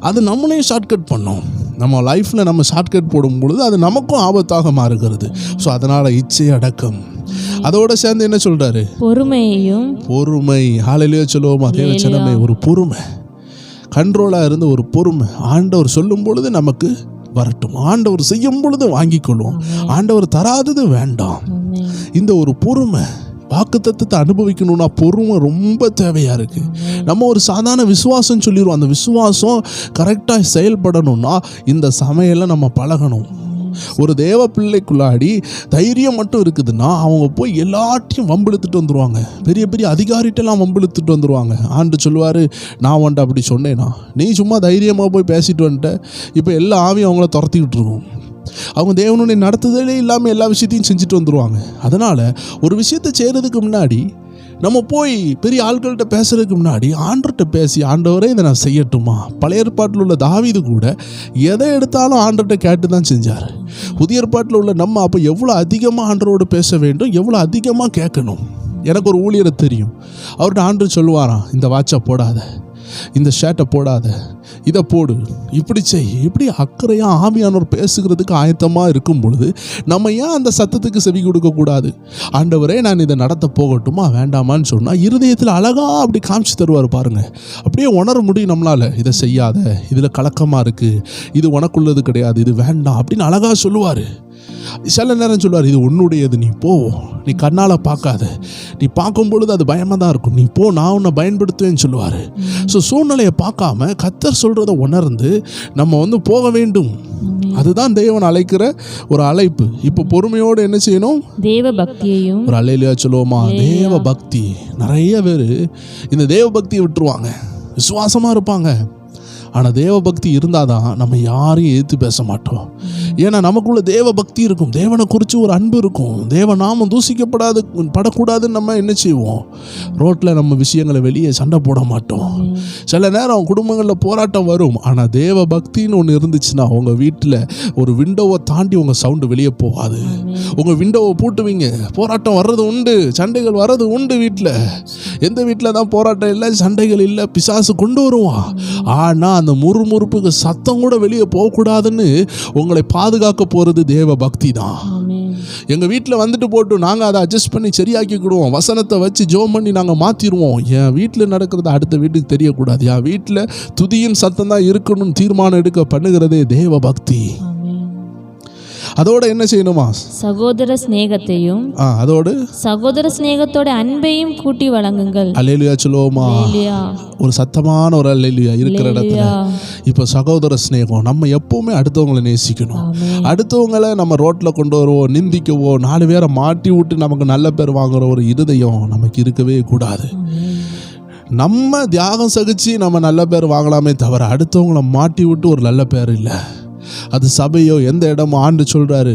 அது நம்மளே ஷார்ட்கட் பண்ணோம். நம்ம லைஃப்பில் நம்ம ஷார்ட்கட் போடும் பொழுது அது நமக்கும் ஆபத்தாக மாறுகிறது. ஸோ அதனால் இச்சை அடக்கம், அதோடு சேர்ந்து என்ன சொல்கிறாரு, பொறுமை. ஹல்லேலூயா சொல்லுவோமா தேவஜனமே? ஒரு பொறுமை, கண்ட்ரோலாக இருந்து ஒரு பொறுமை. ஆண்டவர் சொல்லும் பொழுது நமக்கு வரட்டும், ஆண்டவர் செய்யும் பொழுது வாங்கிக் கொள்வோம், ஆண்டவர் தராதது வேண்டாம். இந்த ஒரு பொறுமை, வாக்குத்தத்தத்தை அனுபவிக்கணும்னா பொறுமை ரொம்ப தேவையாக இருக்குது. நம்ம ஒரு சாதாரண விசுவாசம் சொல்லிடுவோம், அந்த விசுவாசம் கரெக்டாக செயல்படணும்னா இந்த சமையலை நம்ம பழகணும். ஒரு தேவ பிள்ளைக்குள்ளாடி தைரியம் மட்டும் இருக்குதுன்னா அவங்க போய் எல்லாத்தையும் வம்பிழுத்துட்டு வந்துடுவாங்க, பெரிய பெரிய அதிகாரிட்டெல்லாம் வம்பிழுத்துட்டு வந்துடுவாங்க. ஆண்டு சொல்லுவார், நான் வந்துட்டு அப்படி சொன்னேன்னா, நீ சும்மா தைரியமாக போய் பேசிட்டு வந்துட்ட, இப்போ எல்லா ஆவியும் அவங்கள துரத்திக்கிட்டு இருக்கும். அவங்க தேவனுடைய நடத்துதலே இல்லாமல் எல்லா விஷயத்தையும் செஞ்சுட்டு வந்துடுவாங்க. அதனால் ஒரு விஷயத்தை செய்கிறதுக்கு முன்னாடி நம்ம போய் பெரிய ஆட்கள்கிட்ட பேசுறதுக்கு முன்னாடி ஆண்டவர்கிட்ட பேசி, ஆண்டவரே இதை நான் செய்யட்டுமா? பழைய ஏற்பாட்டில் உள்ள தாவீது கூட எதை எடுத்தாலும் ஆண்டவர்கிட்ட கேட்டு தான் செஞ்சார். புதிய ஏற்பாட்டில் உள்ள நம்ம அப்போ எவ்வளோ அதிகமாக ஆண்டவரோடு பேச வேண்டும், எவ்வளோ அதிகமாக கேட்கணும். எனக்கு ஒரு ஊழியரை தெரியும், அவர்கிட்ட ஆண்டவர் சொல்லுவாராம், இந்த வாட்சை போடாத, இந்த ஷர்ட்டை போடாத, இதை போடு, இப்படி செய், இப்படி அக்கறையாக ஆவியானவர் பேசுகிறதுக்கு ஆயத்தமாக இருக்கும் பொழுது நம்ம ஏன் அந்த சத்தத்துக்கு செவி கொடுக்கக்கூடாது? ஆண்டவரே நான் இதை நடத்த போகட்டுமா வேண்டாமான்னு சொன்னால் இருதயத்தில் அழகாக அப்படி காமிச்சு தருவார் பாருங்கள். அப்படியே உணர முடியும் நம்மளால், இதை செய்யாத, இதில் கலக்கமாக இருக்குது, இது உனக்குள்ளது கிடையாது, இது வேண்டாம் அப்படின்னு அழகாக சொல்லுவார். சில நேரம் சொல்லுவார், இது உன்னுடையது, நீ போ, நீ கண்ணால் பார்க்காத, நீ பார்க்கும் பொழுது அது பயமாக தான் இருக்கும், நீ போ, நான் உன்னை பயன்படுத்துவேன்னு சொல்லுவார். ஸோ சூழ்நிலையை பார்க்காம கர்த்தர் சொல்கிறத உணர்ந்து நம்ம போக வேண்டும். அதுதான் தேவன் அழைக்கிற ஒரு அழைப்பு. இப்போ பொறுமையோடு என்ன செய்யணும், தேவ பக்தியையும். ஒரு அல்லேலூயா சொல்லுவோமா? தேவ பக்தி. நிறைய பேர் இந்த தேவ பக்தியை விட்டுருவாங்க, விசுவாசமாக இருப்பாங்க, ஆனால் தேவ பக்தி இருந்தால் தான் நம்ம யாரையும் எதிர்த்து பேச மாட்டோம். ஏன்னா நமக்குள்ள தேவ பக்தி இருக்கும், தேவனை குறித்து ஒரு அன்பு இருக்கும், தேவ நாமம் படக்கூடாதுன்னு நம்ம என்ன செய்வோம், ரோட்டில் நம்ம விஷயங்களை வெளியே சண்டை போட மாட்டோம். சில நேரம் குடும்பங்களில் போராட்டம் வரும், ஆனால் தேவ பக்தின்னு ஒன்று இருந்துச்சுன்னா உங்கள் வீட்டில் ஒரு விண்டோவை தாண்டி உங்கள் சவுண்டு வெளியே போகாது. உங்கள் விண்டோவை பூட்டுவீங்க, போராட்டம் வர்றது உண்டு, சண்டைகள் வர்றது உண்டு. வீட்டில் எந்த வீட்டில் தான் போராட்டம் இல்லை, சண்டைகள் இல்லை, பிசாசு கொண்டு வருவான். ஆனால் அந்த முறுமுறுப்புக்கு சத்தம் கூட வெளியே போகக்கூடாதுன்னு உங்களை பாதுகாக்க போகிறது தேவ பக்தி தான். எங்கள் வீட்டில் வந்துட்டு போட்டு நாங்கள் அதை அட்ஜஸ்ட் பண்ணி சரியாக்கிக்கிடுவோம், வசனத்தை வச்சு ஜோம் பண்ணி நாங்கள் மாற்றிடுவோம். என் வீட்டில் நடக்கிறது அடுத்த வீட்டுக்கு தெரியக்கூடாது, என் வீட்டில் துதியின் சத்தம் தான் இருக்கணும்னு தீர்மானம் எடுக்க பண்ணுகிறதே தேவ பக்தி. அதோட என்ன செய்யணுமா, சகோதர ஸ்நேகத்தையும், அதோடு சகோதர ஸ்நேகத்தோட அன்பையும் கூட்டி வழங்குங்கள். அல்லேலூயா சொல்லுவோமா? ஒரு சத்தமான ஒரு அல்லேலூயா இருக்கிற இடத்துல இப்போ சகோதர ஸ்நேகம். நம்ம எப்பவுமே அடுத்தவங்களை நேசிக்கணும். அடுத்தவங்களை நம்ம ரோட்டில் கொண்டு வருவோம், நிந்திக்கவோ, 4 பேரை மாட்டி விட்டு நமக்கு நல்ல பேர் வாங்குற ஒரு இருதயம் நமக்கு இருக்கவே கூடாது. நம்ம தியாகம் சகிச்சு நம்ம நல்ல பேர் வாங்கலாமே தவிர அடுத்தவங்களை மாட்டி விட்டு ஒரு நல்ல பேர் இல்லை. அது சபையோ எந்த இடமோ ஆண்டு சொல்கிறாரு,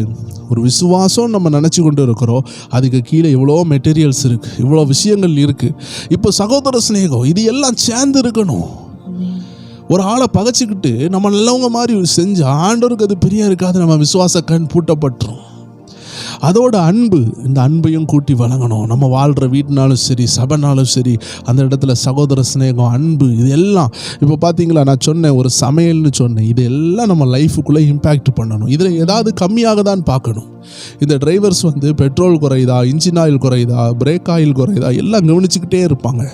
ஒரு விசுவாசம் நம்ம நினச்சி கொண்டு இருக்கிறோம், அதுக்கு கீழே இவ்வளோ மெட்டீரியல்ஸ் இருக்குது, இவ்வளோ விஷயங்கள் இருக்குது. இப்போ சகோதர ஸ்நேகம் இது எல்லாம் சேர்ந்து இருக்கணும். ஒரு ஆளை பகைச்சிக்கிட்டு நம்ம நல்லவங்க மாதிரி செஞ்சு ஆண்டவருக்கு அது பிரியா இருக்காது, நம்ம விசுவாச கண் பூட்டப்பட்டுரும். அதோட அன்பு, இந்த அன்பையும் கூட்டி வழங்கணும். நம்ம வாழ்கிற வீட்டுனாலும் சரி, சபைனாலும் சரி, அந்த இடத்துல சகோதர ஸ்நேகம், அன்பு, இது எல்லாம் இப்போ பார்த்தீங்களா, நான் சொன்னேன் ஒரு சமையல்னு சொன்னேன், இது எல்லாம் நம்ம லைஃபுக்குள்ளே இம்பேக்ட் பண்ணணும். இதில் ஏதாவது கம்மியாக தான் பார்க்கணும். இந்த டிரைவர்ஸ் பெட்ரோல் குறையுதா, இன்ஜின் ஆயில் குறையுதா, பிரேக் ஆயில் குறையுதா, எல்லாம் கவனிச்சுக்கிட்டே இருப்பாங்க.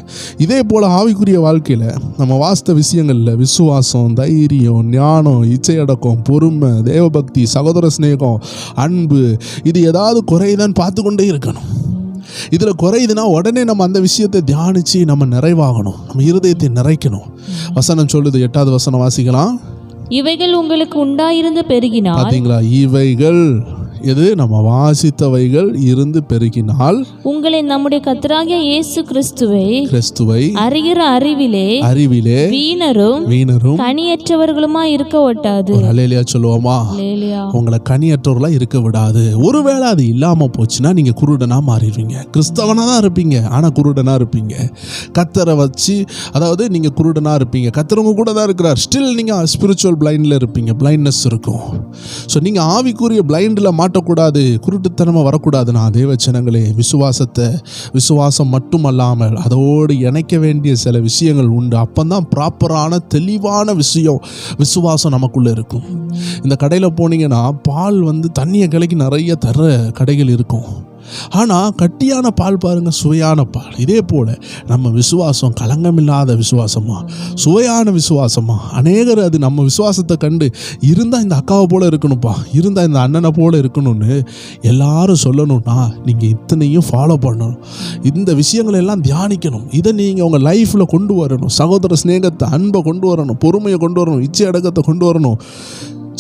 இதே போல் ஆவிக்குரிய வாழ்க்கையில் நம்ம வாஸ்த விஷயங்களில் விசுவாசம், தைரியம், ஞானம், இச்சையடக்கம், பொறுமை, தேவபக்தி, சகோதர ஸ்நேகம், அன்பு, இது ஏதாவது குறையுதான்னு பார்த்து கொண்டே இருக்கணும். இதில் குறையுதுன்னா உடனே நம்ம அந்த விஷயத்தை தியானித்து நம்ம நிறைவாகணும், நம்ம இருதயத்தை நிறைக்கணும். வசனம் சொல்லுது, 8வது வசனம் வாசிக்கலாம். இவைகள் உங்களுக்கு உண்டாயிருந்து பெருகினால். பார்த்தீங்களா, இவைகள் எது? நம்ம வாசித்தவைகள் இருந்து பெருகினால் உங்களை நம்முடைய கர்த்தராகிய இயேசு கிறிஸ்துவை அறிகிற அறிவிலே வீணரும் கனியற்றவர்களுமா இருக்க ஒட்டாது. அல்லேலூயா சொல்லுவோமா? உங்களை கனியற்றவர்களா இருக்க விடாது. ஒருவேளை அது இல்லாம போச்சுன்னா நீங்க குருடனா மாறிடுவீங்க. கிறிஸ்தவனா தான் இருப்பீங்க, ஆனா குருடனா இருப்பீங்க. கர்த்தரை வச்சு, அதாவது நீங்க குருடனா இருப்பீங்க, கர்த்தர் உங்க கூட தான் இருக்கிறார், ஸ்டில் நீங்க ஸ்பிரிச்சுவல் பிளைண்ட்ல இருப்பீங்க, பிளைண்ட்னஸ் இருக்கும். ஸோ நீங்க ஆவிக்குரிய பிளைண்ட்ல கூடாது, குருட்டுத்தனமா வரக்கூடாதுன்னா தேவச்சனங்களே, விசுவாசம் மட்டுமல்லாமல் அதோடு இணைக்க வேண்டிய சில விஷயங்கள் உண்டு. அப்பந்தான் ப்ராப்பரான தெளிவான விசுவாசம் நமக்குள்ள இருக்கும். இந்த கடையில் போனீங்கன்னா பால் தண்ணியை கலக்கி நிறைய தர கடைகள் இருக்கும். ஆனால் கட்டியான பால் பாருங்க, சுவையான பால். இதே போல் நம்ம விசுவாசம் களங்கமில்லாத விசுவாசமா, சுவையான விசுவாசமா, அநேகர் அது நம்ம விசுவாசத்தை கண்டு இருந்தால் இந்த அக்காவை போல இருக்கணும்ப்பா, இருந்தால் இந்த அண்ணனை போல இருக்கணும்னு எல்லாரும் சொல்லணும்னா நீங்கள் இத்தனையும் ஃபாலோ பண்ணணும். இந்த விஷயங்களை எல்லாம் தியானிக்கணும். இதை நீங்கள் உங்கள் லைஃப்பில் கொண்டு வரணும். சகோதர ஸ்நேகத்தை, அன்பை கொண்டு வரணும், பொறுமையை கொண்டு வரணும், இச்சை அடக்கத்தை கொண்டு வரணும்.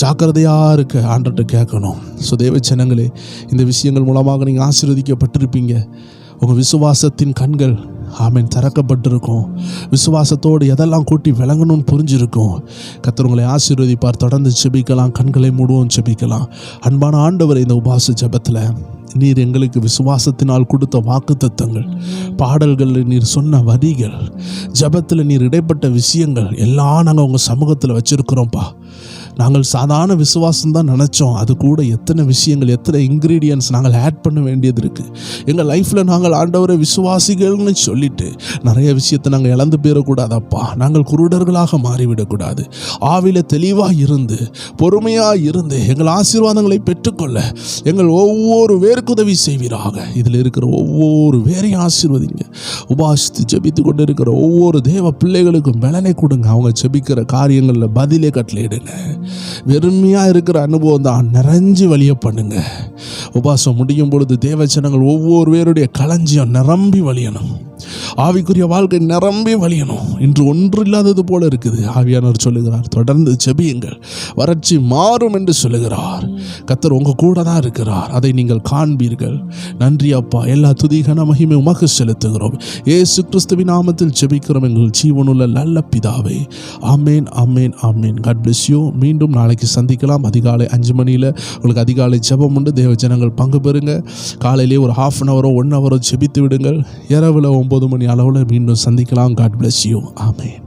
ஜாக்கிரதையாக இருக்க ஆண்டர்கிட்ட கேட்கணும். ஸோ தேவச்சனங்களே, இந்த விஷயங்கள் மூலமாக நீங்கள் ஆசீர்வதிக்கப்பட்டிருப்பீங்க. உங்கள் விசுவாசத்தின் கண்கள் ஆமென் திறக்கப்பட்டிருக்கும். விசுவாசத்தோடு எதெல்லாம் கூட்டி விளங்கணும்னு புரிஞ்சிருக்கும். கர்த்தர் உங்களை ஆசீர்வதிப்பார். தொடர்ந்து செபிக்கலாம், கண்களை மூடுவோம், செபிக்கலாம். அன்பான ஆண்டவர், இந்த உபவாச ஜெபத்தில் நீர் எங்களுக்கு விசுவாசத்தினால் கொடுத்த வாக்குத்தத்தங்கள், பாடல்களில் நீர் சொன்ன வரிகள், ஜெபத்தில் நீர் இடைப்பட்ட விஷயங்கள் எல்லாம் நாங்கள் உங்கள் சமூகத்தில் வச்சுருக்கிறோம்ப்பா. நாங்கள் சாதாரண விசுவாசம் தான் நினச்சோம். அது கூட எத்தனை விஷயங்கள், எத்தனை இன்க்ரீடியன்ட்ஸ் நாங்கள் ஆட் பண்ண வேண்டியது இருக்குது. எங்கள் லைஃப்பில் நாங்கள் ஆண்டவரை விசுவாசிகள்னு சொல்லிட்டு நிறைய விஷயத்தை நாங்கள் இழந்து போயிடக்கூடாதப்பா. நாங்கள் குருடர்களாக மாறிவிடக்கூடாது. ஆவில தெளிவாக இருந்து, பொறுமையாக இருந்து எங்கள் ஆசீர்வாதங்களை பெற்றுக்கொள்ள எங்கள் ஒவ்வொரு வேருக்கு உதவி செய்வீராக. இதில் இருக்கிற ஒவ்வொரு வேரையும் ஆசீர்வதிங்க. உபாசித்து ஜெபித்து கொண்டு இருக்கிற ஒவ்வொரு தேவ பிள்ளைகளுக்கும் பலனை கொடுங்க. அவங்க ஜெபிக்கிற காரியங்களில் பதிலே கட்டளையிடுங்க. வெறுமையாக இருக்கிற அனுபவம் தான் நிறைஞ்சு வழிய பண்ணுங்க. உபாசம் முடியும் பொழுது தேவச்சனங்கள் ஒவ்வொரு பேருடைய களஞ்சியம் நிரம்பி வழியணும். ஆவிக்குரிய வாழ்க்கை நிரம்பி வழியணும். இன்று ஒன்று இல்லாதது போல இருக்குது. ஆவியானவர் சொல்லுகிறார், தொடர்ந்து ஜெபியுங்கள், வறட்சி மாறும் என்று சொல்லுகிறார். கர்த்தர் உங்க கூட தான் இருக்கிறார், அதை நீங்கள் காண்பீர்கள். நன்றி அப்பா. எல்லா துதிகன மகிமை உமக்கு செலுத்துகிறோம். இயேசு கிறிஸ்துவின் நாமத்தில் ஜெபிக்கிறோம் எங்கள் ஜீவனுள்ள நல்ல பிதாவே. ஆமேன், ஆமேன், ஆமேன். God bless you. மீண்டும் நாளைக்கு சந்திக்கலாம். அதிகாலை 5 மணியில் உங்களுக்கு அதிகாலை ஜெபம் உண்டு. தேவ ஜனங்கள் பங்கு பெறுங்க. காலையிலே ஒரு 1/2 hour 1 hour ஜெபித்து விடுங்கள். இரவில் 9 மணி அளவில் மீண்டும் சந்திக்கலாம். God bless you. ஆமேன்.